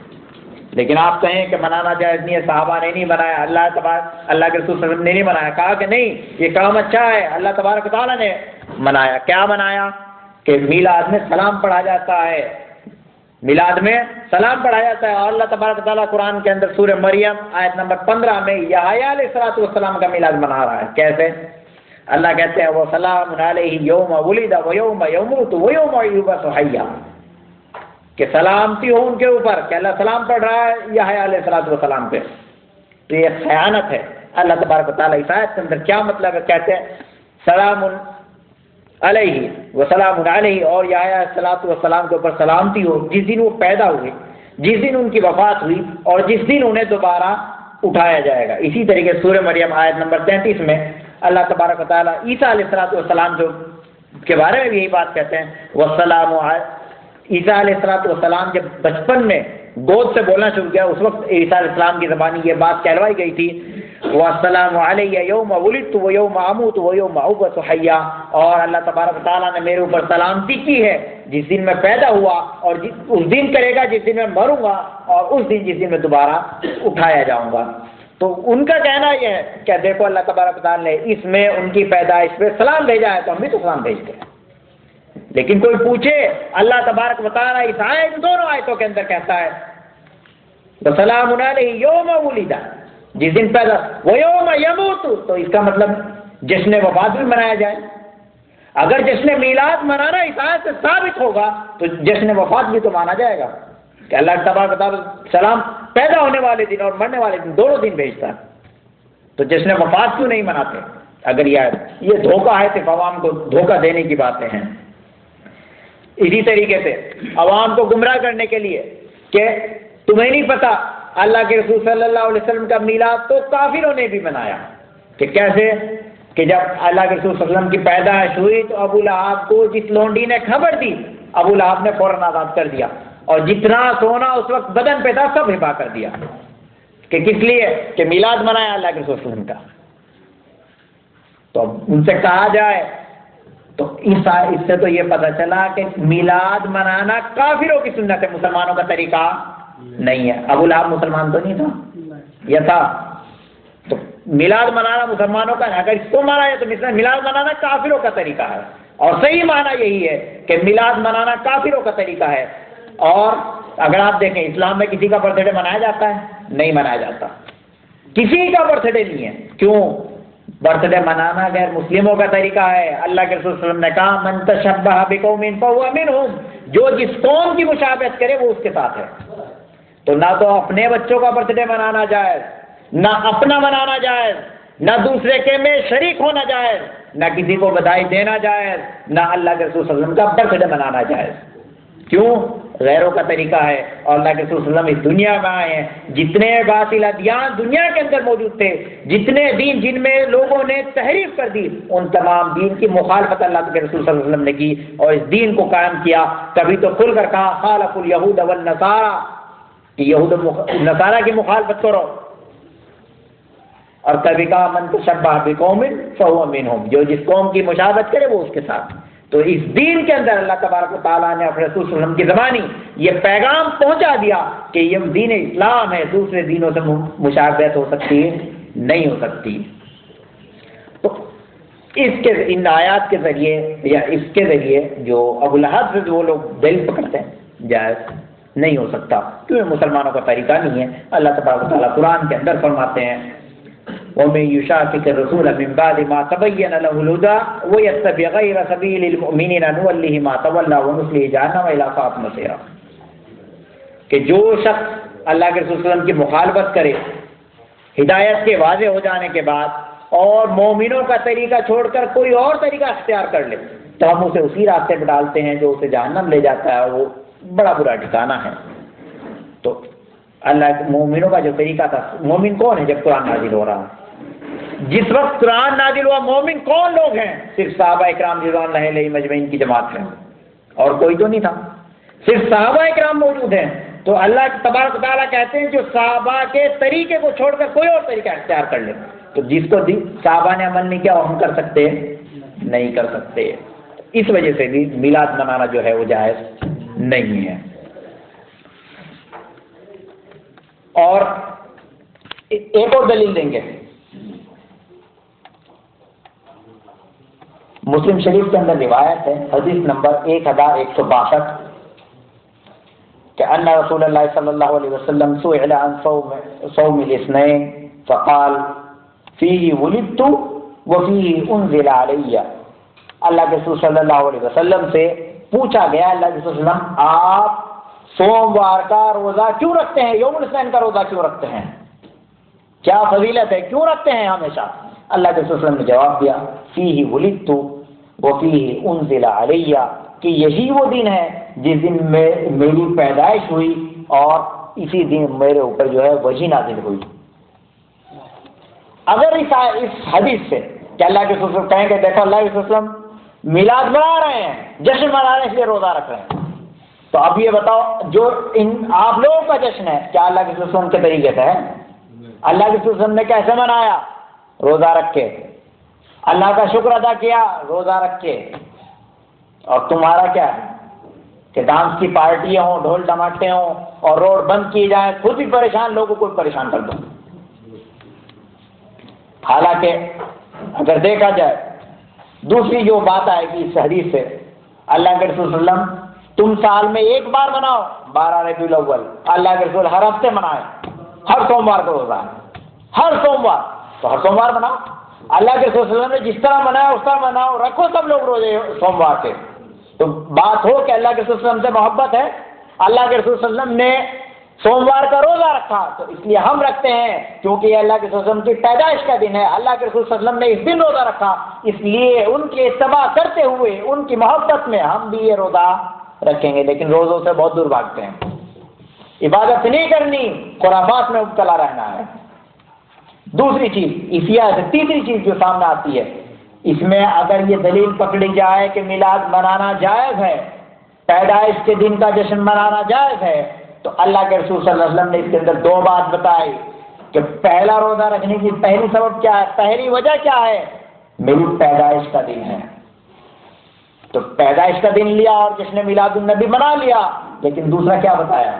لیکن آپ کہیں کہ منانا جائز نہیں ہے، صحابہ نے نہیں منایا، اللہ کے رسول صلی اللہ علیہ وسلم نے نہیں منایا. کہا کہ نہیں یہ کام اچھا ہے، اللہ تبارک و تعالیٰ نے منایا. کیا منایا؟ کہ میلاد میں سلام پڑھا جاتا ہے، میلاد میں سلام پڑھا جاتا ہے. اور اللہ تبارک و تعالیٰ قرآن کے اندر سورہ مریم آیت نمبر 15 میں یحییٰ علیہ الصلوۃ والسلام کا میلاد منا رہا ہے. کیسے؟ اللہ کہتے ہیں وَسَلَامٌ عَلَيْهِ يَوْمَ وُلِدَ وَيَوْمَ يَمُوتُ وَيَوْمَ يُبْعَثُ حَيًّا. کہ سلامتی ہو ان کے اوپر کہ اللہ سلام پڑھ رہا ہے یحییٰ علیہ الصلوۃ والسلام پہ. تو یہ خیانت ہے. اللہ تبارک و تعالیٰ اس آیت کے اندر کیا مطلب ہے؟ کہتے ہیں سلام علیہ وسلام علیہ، اور یحییٰ علیہ الصلوۃ والسلام کے اوپر سلامتی ہو جس دن وہ پیدا ہوئے، جس دن ان کی وفات ہوئی، اور جس دن انہیں دوبارہ اٹھایا جائے گا. اسی طریقے سے سورہ مریم آیت نمبر 33 میں اللہ تبارک و تعالیٰ عیسیٰ علیہ الصلوۃ والسلام جو کے بارے میں بھی یہی بات کہتے ہیں والسلام. عیسیٰ علیہ الصلوۃ والسلام جب بچپن میں گود سے بولنا شروع کیا اس وقت عیسیٰ علیہ السلام کی زبانی یہ بات کہلوائی گئی تھی والسلام علیہ یوم ولدت و یوم اموت و یوم ابعث حیا. اور اللہ تبارک و تعالیٰ نے میرے اوپر سلامتی کی ہے جس دن میں پیدا ہوا، اور اس دن کرے گا جس دن میں مروں گا، اور اس دن جس دن میں دوبارہ اٹھایا جاؤں گا. تو ان کا کہنا یہ ہے کہ دیکھو اللہ تبارک و تعالیٰ نے اس میں ان کی پیدائش پہ سلام بھیجا ہے تو ہم بھی تو سلام بھیجتے ہیں. لیکن کوئی پوچھے اللہ تبارک و تعالیٰ اس آیت دونوں آیتوں کے اندر کہتا ہے وسلام علیہ یوم ولد، جس دن پیدا، ویوم یموت، تو اس کا مطلب جشن وفات بھی منایا جائے. اگر جشن میلاد منانا اس آیت سے ثابت ہوگا تو جشن وفات بھی تو مانا جائے گا کہ اللہ تبارک و تعالیٰ سلام پیدا ہونے والے دن اور مرنے والے دن دونوں دن بھیجتا ہے. تو جشن وفات کیوں نہیں مناتے؟ اگر یہ دھوکہ ہے صرف عوام کو دھوکہ دینے کی باتیں ہیں. اسی طریقے سے عوام کو گمراہ کرنے کے لیے کہ تمہیں نہیں پتا اللہ کے رسول صلی اللہ علیہ وسلم کا میلاد تو کافروں نے بھی منایا. کہ کیسے؟ کہ جب اللہ کے رسول صلی اللہ علیہ وسلم کی پیدائش ہوئی تو ابو لہب کو جس لونڈی نے خبر دی ابو لہب نے فوراً آزاد کر دیا، اور جتنا سونا اس وقت بدن پہ تھا سب ہبا کر دیا. کہ کس لیے کہ میلاد منایا اللہ کے رسول صلی اللہ علیہ وسلم کا. تو ان سے کہا جائے تو اس سے تو یہ پتہ چلا کہ میلاد منانا کافروں کی سنت ہے، مسلمانوں کا طریقہ نہیں ہے. ابو لہب مسلمان تو نہیں تھا، یہ تھا. تو میلاد منانا مسلمانوں کا ہے، اگر اس کو مانا ہے تو میلاد منانا کافروں کا طریقہ ہے. اور صحیح معنی یہی ہے کہ میلاد منانا کافروں کا طریقہ ہے. اور اگر آپ دیکھیں اسلام میں کسی کا برتھ ڈے منایا جاتا ہے؟ نہیں منایا جاتا، کسی کا برتھ ڈے نہیں ہے. کیوں؟ برتھ ڈے منانا غیر مسلموں کا طریقہ ہے. اللہ کے رسول صلی اللہ علیہ وسلم نے کہا من تشبہ بقوم فہو منہم، جو جس قوم کی مشابہت کرے وہ اس کے ساتھ ہے. تو نہ تو اپنے بچوں کا برتھ ڈے منانا جائز، نہ اپنا منانا جائز، نہ دوسرے کے میں شریک ہونا جائز، نہ کسی کو بدائی دینا جائز، نہ اللہ کے رسول صلی اللہ علیہ وسلم کا برتھ ڈے منانا جائز. کیوں؟ غیروں کا طریقہ ہے. اور اللہ کے رسول صلی اللہ علیہ وسلم اس دنیا میں آئے ہیں، جتنے باطل ادیان دنیا کے اندر موجود تھے، جتنے دین جن میں لوگوں نے تحریف کر دی، ان تمام دین کی مخالفت اللہ کے رسول صلی اللہ علیہ وسلم نے کی اور اس دین کو قائم کیا. کبھی تو کھل کر کہا خالف الیہود والنصارى، کہ یہود نصارہ کی مخالفت کرو، اور کبھی کہا من تشبہ بقوم فہو منہم، جو جس قوم کی مشابہت کرے وہ اس کے ساتھ. تو اس دین کے اندر اللہ تبارک و تعالیٰ نے اپنے رسول صلی اللہ علیہ وسلم کی زبانی یہ پیغام پہنچا دیا کہ یہ دین اسلام ہے، دوسرے دینوں سے مشابہت ہو سکتی ہے؟ نہیں ہو سکتی. تو اس کے ان آیات کے ذریعے یا اس کے ذریعے جو ابو لہب سے جو وہ لوگ دل پکڑتے ہیں جائز نہیں ہو سکتا، کیونکہ مسلمانوں کا طریقہ نہیں ہے. اللہ تبارک و تعالیٰ قرآن کے اندر فرماتے ہیں وَمَن يُشَاقِقِ الرَّسُولَ مِن بَعْدِ مَا تَبَيَّنَ لَهُ الْهُدَىٰ وَيَتَّبِعْ غَيْرَ سَبِيلِ الْمُؤْمِنِينَ نُوَلِّهِ مَا تَوَلَّىٰ وَنُصْلِهِ جَهَنَّمَ وَإِلَىٰ سَاءَتْ مَصِيرًا، کہ جو شخص اللہ کے رسول صلی اللہ علیہ وسلم کی مخالفت کرے ہدایت کے واضح ہو جانے کے بعد اور مومنوں کا طریقہ چھوڑ کر کوئی اور طریقہ اختیار کر لے تو ہم اسے اسی راستے پہ ڈالتے ہیں جو اسے جہنم لے جاتا ہے، وہ بڑا برا ٹھکانہ ہے. تو اللہ مومنوں کا جو طریقہ تھا، مومن کون ہے جب قرآن نازل ہو رہا ہے؟ جس وقت قرآن نازل ہوا مومن کون لوگ ہیں؟ صرف صحابہ اکرام رضوان اللہ علیہم اجمعین کی جماعت ہے، اور کوئی تو نہیں تھا، صرف صحابہ اکرام موجود ہیں. تو اللہ تبارک و تعالیٰ کہتے ہیں جو صحابہ کے طریقے کو چھوڑ کر کوئی اور طریقہ اختیار کر لے، تو جس کو صحابہ نے عمل نہیں کیا وہ ہم کر سکتے ہیں؟ نہیں کر سکتے. اس وجہ سے بھی میلاد منانا جو ہے وہ جائز نہیں ہے. اور ایک اور دلیل دیں گے، مسلم شریف کے اندر روایت ہے حدیث نمبر 1162 کہ ان رسول اللہ صلی اللہ علیہ وسلم سئل عن صوم الاثنين فقال فيه ولدت وفيه انزل علی. اللہ کے رسول صلی اللہ علیہ وسلم سے پوچھا گیا، اللہ کے رسول صلی اللہ علیہ وسلم آپ سوموار کا روزہ کیوں رکھتے ہیں، یوم الاثنین کا روزہ کیوں رکھتے ہیں، کیا فضیلت ہے، کیوں رکھتے ہیں ہمیشہ؟ اللہ کے رسول صلی اللہ علیہ وسلم نے جواب دیا فیہ ولدت وفیہ انزل علی، کہ یہی وہ دن ہے جس دن میں میری پیدائش ہوئی اور اسی دن میرے اوپر جو ہے وحی نازل ہوئی. اگر اس حدیث سے کہ اللہ کے رسول کہیں کہ دیکھو اللہ کے رسول میلاد منا رہے ہیں، جشن منا رہے ہیں، اس لیے روزہ رکھ رہے ہیں، تو اب یہ بتاؤ جو آپ لوگوں کا جشن ہے کیا اللہ کے رسول کے طریقے سے ہے؟ اللہ کے رسول نے کیسے منایا؟ روزہ رکھ کے. اللہ کا شکر ادا کیا روزہ رکھ کے. اور تمہارا کیا ہے کہ ڈانس کی پارٹیاں ہوں، ڈھول ڈماکے ہوں اور روڈ بند کیے جائیں، خود بھی پریشان، لوگوں کو پریشان کر دو. حالانکہ اگر دیکھا جائے دوسری جو بات آئے گی اس حدیث سے، اللہ کے رسول صلی اللہ علیہ وسلم تم سال میں ایک بار مناؤ 12 ربیع الاول، اللہ کے رسول ہر ہفتے منائے، ہر سوموار کو روزہ ہے، ہر سوموار، تو ہر سوموار مناؤ. اللہ کے رسول صلی اللہ علیہ وسلم نے جس طرح منایا اس طرح مناؤ، رکھو سب لوگ روزے سوموار کے. تو بات ہو کہ اللہ کے رسول صلی اللہ علیہ وسلم سے محبت ہے، اللہ کے رسول صلی اللہ علیہ وسلم نے سوموار کا روزہ رکھا تو اس لیے ہم رکھتے ہیں کیونکہ یہ اللہ کے رسول صلی اللہ علیہ وسلم کی پیدائش کا دن ہے. اللہ کے رسول صلی اللہ علیہ وسلم نے اس دن روزہ رکھا، اس لیے ان کے اتباع کرتے ہوئے ان کی محبت میں ہم بھی یہ روزہ رکھیں گے. لیکن روزوں سے بہت دور بھاگتے ہیں، عبادت نہیں کرنی، خرافات میں مبتلا رہنا ہے. دوسری چیز اسی آیت سے تیسری چیز جو سامنے آتی ہے، اس میں اگر یہ دلیل پکڑی جائے کہ میلاد منانا جائز ہے، پیدائش کے دن کا جشن منانا جائز ہے، تو اللہ کے رسول صلی اللہ علیہ وسلم نے اس کے اندر دو بات بتائی. کہ پہلا روزہ رکھنے کی پہلی سبب کیا ہے، پہلی وجہ کیا ہے؟ میری پیدائش کا دن ہے. تو پیدائش کا دن لیا اور جشن میلاد النبی منا لیا. لیکن دوسرا کیا بتایا؟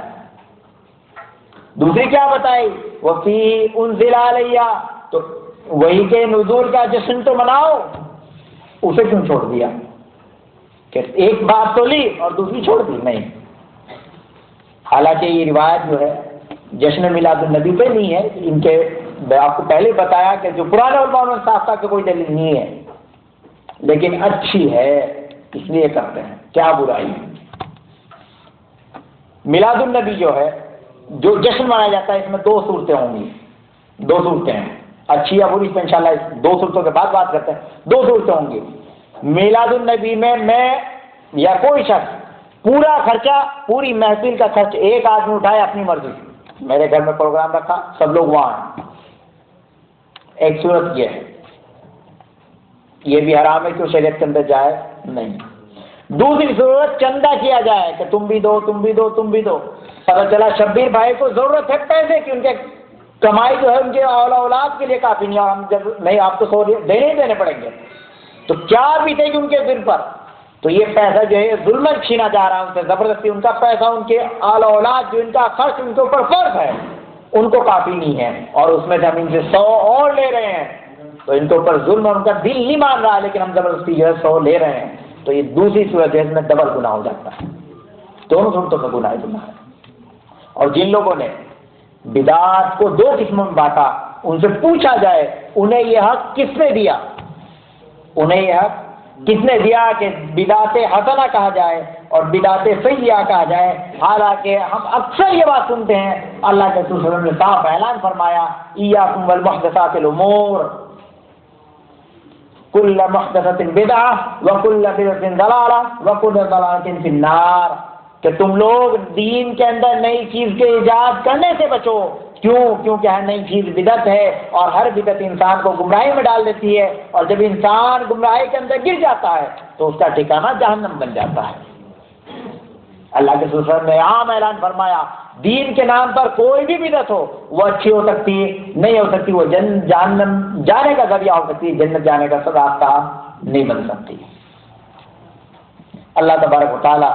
دوسری کیا بتائی؟ وفی انزل علیہ، تو وہی کے نزول کا جشن تو مناؤ. اسے کیوں چھوڑ دیا؟ کہ ایک بات تو لی اور دوسری چھوڑ دی؟ نہیں. حالانکہ یہ روایت جو ہے جشن میلاد النبی پہ نہیں ہے. ان کے آپ کو پہلے بتایا کہ جو پرانے علماء نے صاف صاف کوئی دلیل نہیں ہے، لیکن اچھی ہے اس لیے کرتے ہیں. کیا برائی؟ میلاد النبی جو ہے، جو جشن منایا جاتا ہے، اس میں دو صورتیں ہوں گی. دو صورتیں ہیں، اچھی یا بری، ان شاء اللہ اس دو صورتوں کے بعد بات کرتے ہیں. دو صورتیں ہوں گی. میلاد النبی میں یا کوئی شخص پورا خرچہ، پوری محفل کا خرچ ایک آدمی اٹھائے اپنی مرضی. میرے گھر میں پروگرام رکھا، سب لوگ وہاں ہیں. ایک صورت یہ ہے، یہ بھی حرام ہے کہ شریعت کے اندر جائے نہیں. دوسری صورت چندہ کیا جائے کہ تم بھی دو، تم بھی دو، تم بھی دو. پتہ چلا شبیر بھائی کو ضرورت ہے پیسے کی، ان کے کمائی جو ہے ان کے اولاد کے لیے کافی نہیں، اور ہم جب نہیں آپ کو 100 دینے ہی دینے پڑیں گے، تو کیا بیتے گی ان کے دل پر؟ تو یہ پیسہ جو ہے ظلمن چھینا جا رہا ہے ان سے زبردستی. ان کا پیسہ، ان کے اولاد جو ان کا خرچ ان کے اوپر فرض ہے، ان کو کافی نہیں ہے، اور اس میں سے ہم ان سے 100 اور لے رہے ہیں. تو ان کے اوپر ظلم، اور ان کا دل نہیں مان رہا، لیکن ہم زبردستی جو ہے 100 لے رہے ہیں. تو یہ دوسری صورت ہے، اس میں ڈبل گناہ ہو جاتا ہے. دونوں صورتوں کا گناہ ہے. اور جن لوگوں نے بدعات کو دو قسموں میں بانٹا، ان سے پوچھا جائے انہیں یہ حق کس نے دیا؟ انہیں یہ حق کس نے دیا کہ بدعت حسنہ کہا جائے اور بدعت سیئہ کہا جائے؟ حالانکہ ہم اکثر یہ بات سنتے ہیں، اللہ کے رسول صلی اللہ علیہ وسلم نے صاف اعلان فرمایا، ایاکم والمحدثات الامور کل محدثۃ بدعہ وکل بدعۃ ضلالہ وکل ضلالۃ فی النار، کہ تم لوگ دین کے اندر نئی چیز کے ایجاد کرنے سے بچو. کیونکہ ہر نئی چیز بدعت ہے، اور ہر بدعت انسان کو گمراہی میں ڈال دیتی ہے، اور جب انسان گمراہی کے اندر گر جاتا ہے تو اس کا ٹھکانہ جہنم بن جاتا ہے. اللہ کے رسول نے عام اعلان فرمایا، دین کے نام پر کوئی بھی بدعت ہو، وہ اچھی ہو سکتی ہے، نہیں ہو سکتی، وہ جہنم جانے کا ذریعہ ہو سکتی ہے، جنت جانے کا راستہ نہیں بن سکتی. اللہ تبارک و تعالی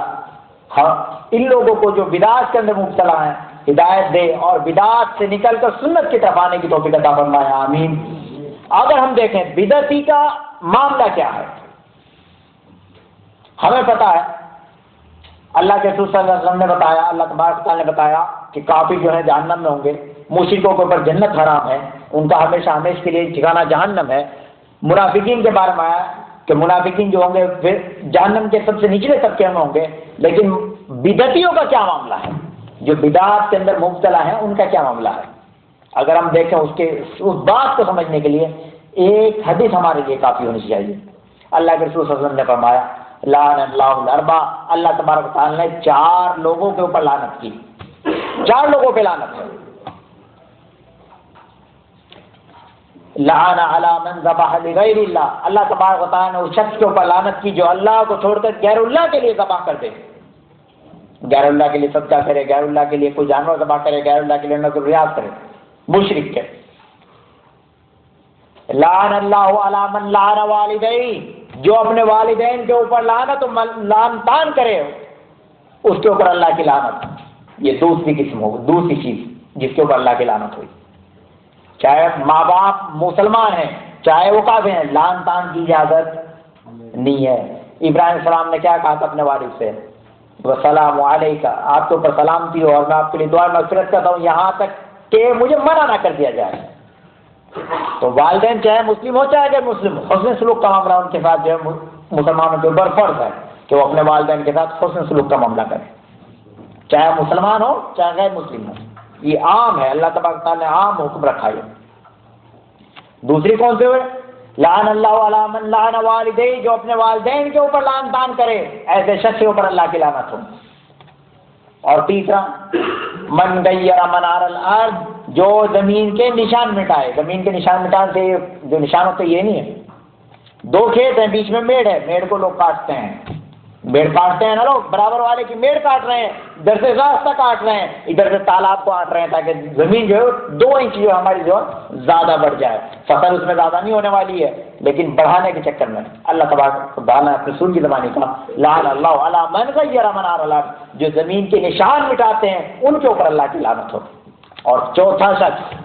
ان لوگوں کو جو بدعات کے اندر مبتلا ہیں ہدایت دے، اور بدعات سے نکل کر سنت کی طرف آنے کی توفیق عطا فرمائے. آمین. اگر ہم دیکھیں بدعتی کا معاملہ کیا ہے، ہمیں پتا ہے اللہ کے رسول صلی اللہ علیہ وسلم نے بتایا، اللہ تبارک تعالیٰ نے بتایا کہ کافر جو ہے جہنم میں ہوں گے. مشرکوں کے اوپر جنت حرام ہے، ان کا ہمیشہ ہمیشہ کے لیے ٹھکانہ جہنم ہے. منافقین کے بارے میں آیا کہ منافقین جو ہوں گے پھر جہنم کے سب سے نچلے طبقے میں ہوں گے. لیکن بدعتیوں کا کیا معاملہ ہے؟ جو بدعات کے اندر مبتلا ہیں ان کا کیا معاملہ ہے؟ اگر ہم دیکھیں اس بات کو سمجھنے کے لیے ایک حدیث ہمارے لیے کافی ہونی چاہیے. اللہ کے رسول صلی اللہ علیہ وسلم نے فرمایا، لعن اللہ الاربع، اللہ تبارک تعالیٰ نے 4 لوگوں کے اوپر لعنت کی. 4 لوگوں پہ لعنت ہے. لعن علی من ذبح لغیر اللہ، اللہ تبارک و تعالیٰ نے اس شخص کے اوپر لعنت کی جو اللہ کو چھوڑ کر غیر اللہ کے لیے ذبح کر دے. غیر اللہ کے لیے صدقہ کرے، غیر اللہ کے لیے کوئی جانور ذبح کرے، غیر اللہ کے لیے نذر و ریاض کرے، مشرک کے. لعن اللہ علی من لعن والدیہ، جو اپنے والدین کے اوپر لعنت و لعن تان کرے اس کے اوپر اللہ کی لعنت. یہ دوسری قسم ہو، دوسری چیز جس کے اوپر اللہ کی لعنت ہوئی. چاہے ماں باپ مسلمان ہیں، چاہے وہ کافر ہیں، لعن تان کی اجازت نہیں ہے. ابراہیم السلام نے کیا کہا تھا اپنے والد سے؟ وسلام علیکہ، آپ کے اوپر سلامتی ہو اور میں آپ کے لیے دعا مغفرت کرتا ہوں، یہاں تک کہ مجھے منع نہ کر دیا جائے. تو والدین چاہے مسلم ہو چاہے غیر مسلم، حسن سلوک کا معاملہ ان کے ساتھ جو ہے مسلمانوں کے اوپر فرض ہے کہ وہ اپنے والدین کے ساتھ حسن سلوک کا معاملہ کریں، چاہے مسلمان ہو چاہے غیر مسلم ہو. یہ عام ہے، اللہ تبارک تعالیٰ نے عام حکم رکھا ہے. دوسری کون سے ہوئے؟ لعن اللہ علی من لعن والدیہ، جو اپنے والدین کے اوپر لعن تان کرے ایسے شخص کے اوپر اللہ کی لعنت ہو. اور تیسرا من غیر منار الارض، جو زمین کے نشان مٹائے. زمین کے نشان مٹانے سے جو نشان ہوتے یہ نہیں ہے، 2 کھیت ہیں، بیچ میں میڑ ہے، میڑ کو لوگ کاٹتے ہیں، میڑ کاٹتے ہیں نا لوگ، برابر والے کی میڑ کاٹ رہے ہیں، ادھر سے راستہ کاٹ رہے ہیں، ادھر سے تالاب کو کاٹ رہے ہیں تاکہ زمین جو ہے 2 انچ جو ہماری جو زیادہ بڑھ جائے. فصل اس میں زیادہ نہیں ہونے والی ہے لیکن بڑھانے کے چکر میں اللہ تبارک و تعالیٰ اپنے رسول کی زبانی کا لعن اللہ علی من غیر منار الارض، جو زمین کے نشان مٹاتے ہیں ان کے اوپر اللہ کی لعنت ہو. اور چوتھا شخص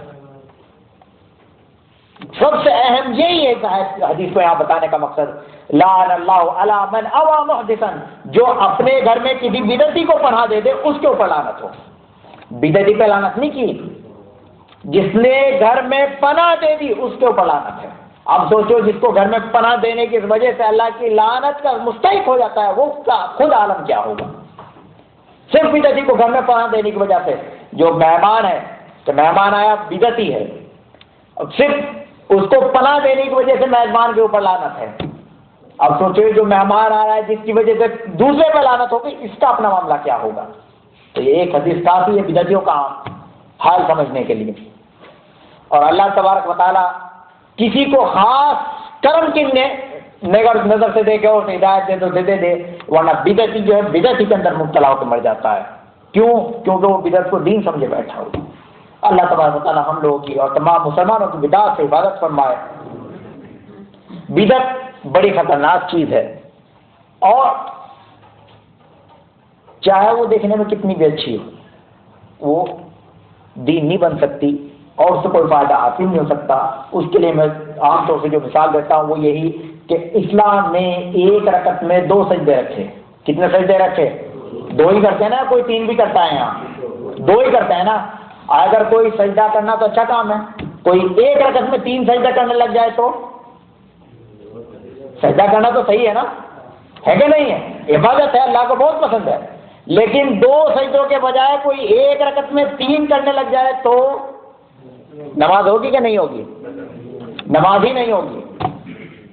سب سے اہم یہی ہے حدیث کو یہاں بتانے کا مقصد، لعن اللہ علی من اوی محدثا، جو اپنے گھر میں کسی بدعتی کو پناہ دے دے اس کے اوپر لعنت ہو. بدعتی پہ لعنت نہیں کی، جس نے گھر میں پناہ دے دی اس کے اوپر لعنت ہے. اب سوچو جس کو گھر میں پناہ دینے کی وجہ سے اللہ کی لعنت کا مستحق ہو جاتا ہے وہ خود عالم کیا ہوگا. صرف بدعتی کو گھر میں پناہ دینے کی وجہ سے، جو مہمان ہے کہ مہمان آیا بدعتی ہے، صرف اس کو پناہ دینے کی وجہ سے میزبان کے اوپر لعنت ہے. اب سوچو جو مہمان آ رہا ہے جس کی وجہ سے دوسرے پہ لعنت ہوگی، اس کا اپنا معاملہ کیا ہوگا. تو یہ ایک حدیث کافی ہے بدعتیوں کا حال سمجھنے کے لیے. اور اللہ تبارک و تعالیٰ کسی کو خاص کرم کی نظر سے دیکھے اور ہدایت دے تو دے، ورنہ بدعتی جو ہے بدعتی کے اندر مبتلا ہو کے مر جاتا ہے. کیوں؟ کیونکہ وہ بدعت کو دین سمجھے بیٹھا ہو. اللہ تبارک و تعالیٰ ہم لوگوں کی اور تمام مسلمانوں کی بدعت سے حفاظت فرمائے. بدعت بڑی خطرناک چیز ہے اور چاہے وہ دیکھنے میں کتنی بھی اچھی ہو، وہ دین نہیں بن سکتی اور اس سے کوئی فائدہ حاصل نہیں ہو سکتا. اس کے لیے میں عام طور سے جو مثال دیتا ہوں وہ یہی کہ اسلام نے ایک رکعت میں 2 سجدے رکھے. کتنے سجدے رکھے؟ 2 ہی کرتے ہیں نا، کوئی 3 بھی کرتا ہے، یہاں 2 ہی کرتے ہیں نا. اگر کوئی سجدہ کرنا تو اچھا کام ہے، کوئی ایک رکعت میں 3 سجدہ کرنے لگ جائے تو سجدہ کرنا تو صحیح ہے نا، ہے کہ نہیں ہے؟ عبادت ہے، اللہ کو بہت پسند ہے. لیکن 2 سجدوں کے بجائے کوئی ایک رکعت میں 3 کرنے لگ جائے تو نماز ہوگی کہ نہیں ہوگی؟ نماز ہی نہیں ہوگی.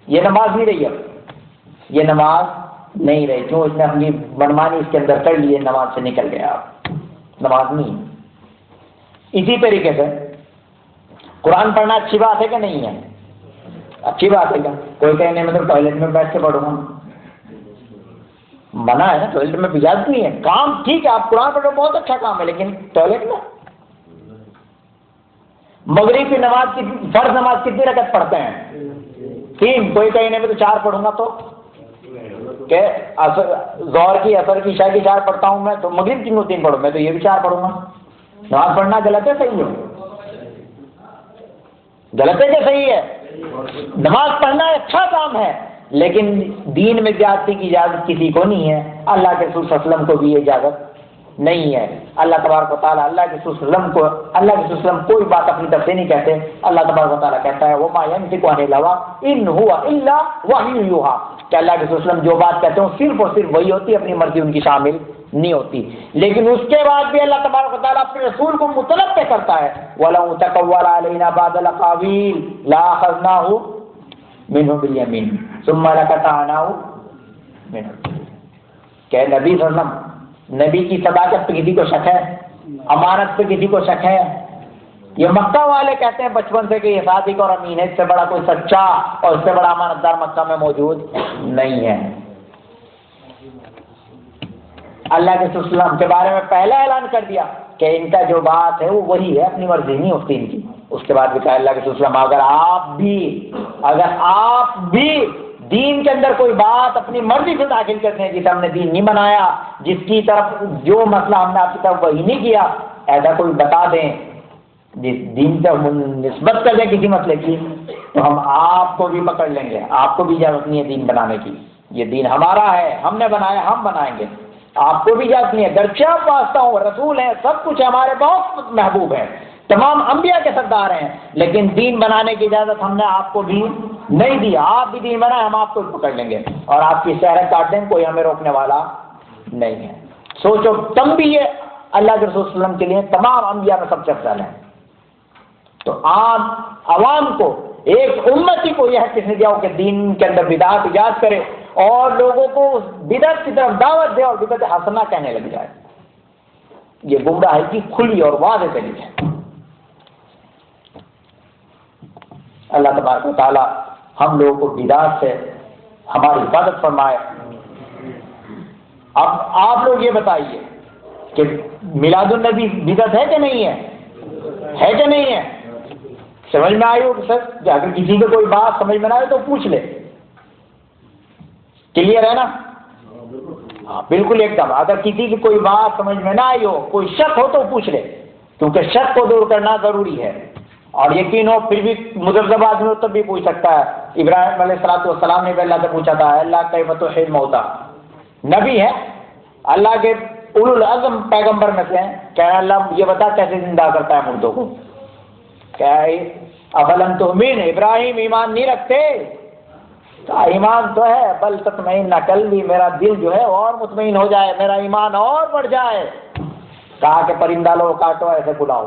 یہ نماز نہیں رہی، اب یہ نماز نہیں رہی. کیوں؟ اس نے اپنی منمانی اس کے اندر کر لی ہے، نماز سے نکل گیا، نماز نہیں. اسی طریقے سے قرآن پڑھنا اچھی بات ہے کہ نہیں ہے؟ اچھی بات ہے. کیا کوئی کہنے میں تو ٹوائلٹ میں بیٹھ کے پڑھوں گا، منع ہے نا، ٹوائلٹ میں اجازت نہیں ہے. کام ٹھیک ہے، آپ قرآن پڑھو بہت اچھا کام ہے، لیکن ٹوائلٹ میں. مغرب کی نماز کی فرض نماز کتنی رکعت پڑھتے ہیں؟ 3. کوئی کہنے میں تو 4 پڑھوں گا، تو کہ ظہر کی، عصر کی، عشاء کی 4 پڑھتا ہوں میں، تو مغرب کی 3 پڑھوں میں تو یہ بھی 4 پڑھوں گا. نماز پڑھنا غلط ہے صحیح ہے؟ غلط ہے کہ صحیح ہے؟ نماز پڑھنا اچھا کام ہے، لیکن دین میں زیادتی کی اجازت کسی کو نہیں ہے. اللہ کے رسول صلی اللہ علیہ وسلم کو بھی یہ اجازت نہیں ہے. اللہ تبارک و تعالیٰ اللہ کے رسول صلی اللہ علیہ وسلم کوئی بات اپنی طرف سے نہیں کہتے. اللہ تبارک و تعالیٰ کہتا ہے وَمَا يَنطِقُ عَنِ الْهَوَىٰ إِنْ هُوَ إِلَّا وَحْيٌ يُوحَىٰ، کہ اللہ کے رسول صلی اللہ علیہ وسلم جو بات کہتے ہیں صرف اور صرف وہی ہوتی ہے، اپنی مرضی ان کی شامل نہیں ہوتی. لیکن اس کے بعد بھی اللہ تبارک و تعالیٰ اپنے رسول کو مطلب پہ کرتا ہے وَلَوْ تَقَوَّلَ عَلَيْنَا بَعْضَ الْأَقَاوِيلِ لَأَخَذْنَاهُ مِنْهُ بِالْيَمِينِ ثُمَّ لَقَطَعْنَاهُ مِنْهُ. کہ نبی صلی اللہ علیہ وسلم، نبی کی صداقت پہ کسی کو شک ہے؟ امانت پہ کسی کو شک ہے؟ یہ مکہ والے کہتے ہیں بچپن سے کہ یہ صادق اور امین ہے، اس سے بڑا کوئی سچا اور اس سے بڑا امانت دار مکہ میں موجود نہیں ہے. اللہ کے وسلم کے بارے میں پہلا اعلان کر دیا کہ ان کا جو بات ہے وہ وہی ہے، اپنی مرضی نہیں ہوتی ان کی. اس کے بعد بھی کہا اللہ کے وسلم اگر آپ بھی دین کے اندر کوئی بات اپنی مرضی سے داخل کرتے ہیں جسے ہم نے دین نہیں بنایا، جس کی طرف جو مسئلہ ہم نے آپ کی طرف وہی نہیں کیا، ایسا کوئی بتا دیں جس دین سے نسبت کر دیں کسی مسئلے کی، تو ہم آپ کو بھی پکڑ لیں گے. آپ کو بھی اجازت نہیں ہے دین بنانے کی، یہ دین ہمارا ہے، ہم نے بنایا، ہم بنائیں گے. آپ کو بھی اجازت نہیں ہے، گرچہ آپ واسطہ ہوں، رسول ہیں، سب کچھ ہمارے بہت محبوب ہیں، تمام انبیاء کے سردار ہیں، لیکن دین بنانے کی اجازت ہم نے آپ کو بھی نہیں دی. آپ بھی دین بنائیں، ہم آپ کو بھی پکڑ لیں گے اور آپ کی سیرت کاٹ دیں، کوئی ہمیں روکنے والا نہیں ہے. سوچو تم بھی یہ اللہ کے رسول صلی اللہ علیہ وسلم کے لیے تمام انبیاء میں سب سے افضل ہیں. تو عام عوام کو، ایک امتی کو یہ کس نے دیا ہو کہ دین کے اندر بدعت ایجاد کرے اور لوگوں کو بدعت کی طرف دعوت دے اور بدعت حسنہ کہنے لگ جائے. یہ گمراہی کی کھلی اور واضح دلیل ہے. اللہ تبارک و تعالی ہم لوگوں کو بدعت سے ہماری حفاظت فرمائے. اب آپ لوگ یہ بتائیے کہ میلاد النبی بدعت ہے کہ نہیں ہے کہ نہیں ہے؟ سمجھ میں آئی ہو سر؟ اگر کسی کو کوئی بات سمجھ میں نہ آئے تو پوچھ لے. کلیئر ہے نا؟ ہاں بالکل ایک دم. اگر کسی کی کوئی بات سمجھ میں نہ آئی ہو، کوئی شک ہو تو پوچھ لے، کیونکہ شک کو دور کرنا ضروری ہے. اور یقین ہو پھر بھی مذہب آدمی تب بھی پوچھ سکتا ہے. ابراہیم علیہ السلام نے بھی اللہ سے پوچھا تھا اللہ کیف تحیی الموتیٰ، نبی ہے اللہ کے اولو العزم پیغمبر میں سے ہیں، کہ اللہ یہ بتا کیسے زندہ کرتا ہے مردوں کو. کیا افلم تؤمن، ابراہیم ایمان نہیں رکھتے؟ کہا ایمان تو ہے، بل تطمئن قلبی، میرا دل جو ہے اور مطمئن ہو جائے، میرا ایمان اور بڑھ جائے. کہا کہ پرندہ لو کاٹو ایسے بلاؤ،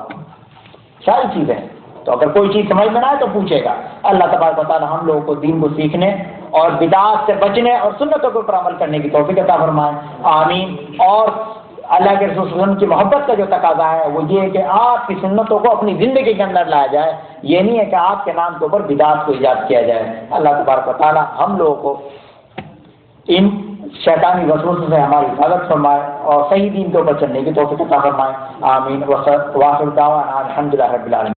ساری چیزیں. تو اگر کوئی چیز سمجھ میں نہ آئے تو پوچھے گا. اللہ تبارک و تعالی ہم لوگوں کو دین کو سیکھنے اور بدعات سے بچنے اور سنتوں کے اوپر عمل کرنے کی توفیق عطا فرمائے، آمین. اور اللہ کے رسول صلی اللہ علیہ وسلم کی محبت کا جو تقاضا ہے وہ یہ ہے کہ آپ کی سنتوں کو اپنی زندگی کے اندر لایا جائے. یہ نہیں ہے کہ آپ کے نام کے اوپر بدعات کو ایجاد کیا جائے. اللہ تبارک و تعالی ہم لوگوں کو ان شیطانی وسوسوں سے ہماری حفاظت فرمائے اور صحیح دین کے اوپر چلنے کی توفیق عطا فرمائے، آمین. وآخر دعوانا الحمدللہ رب العالمین.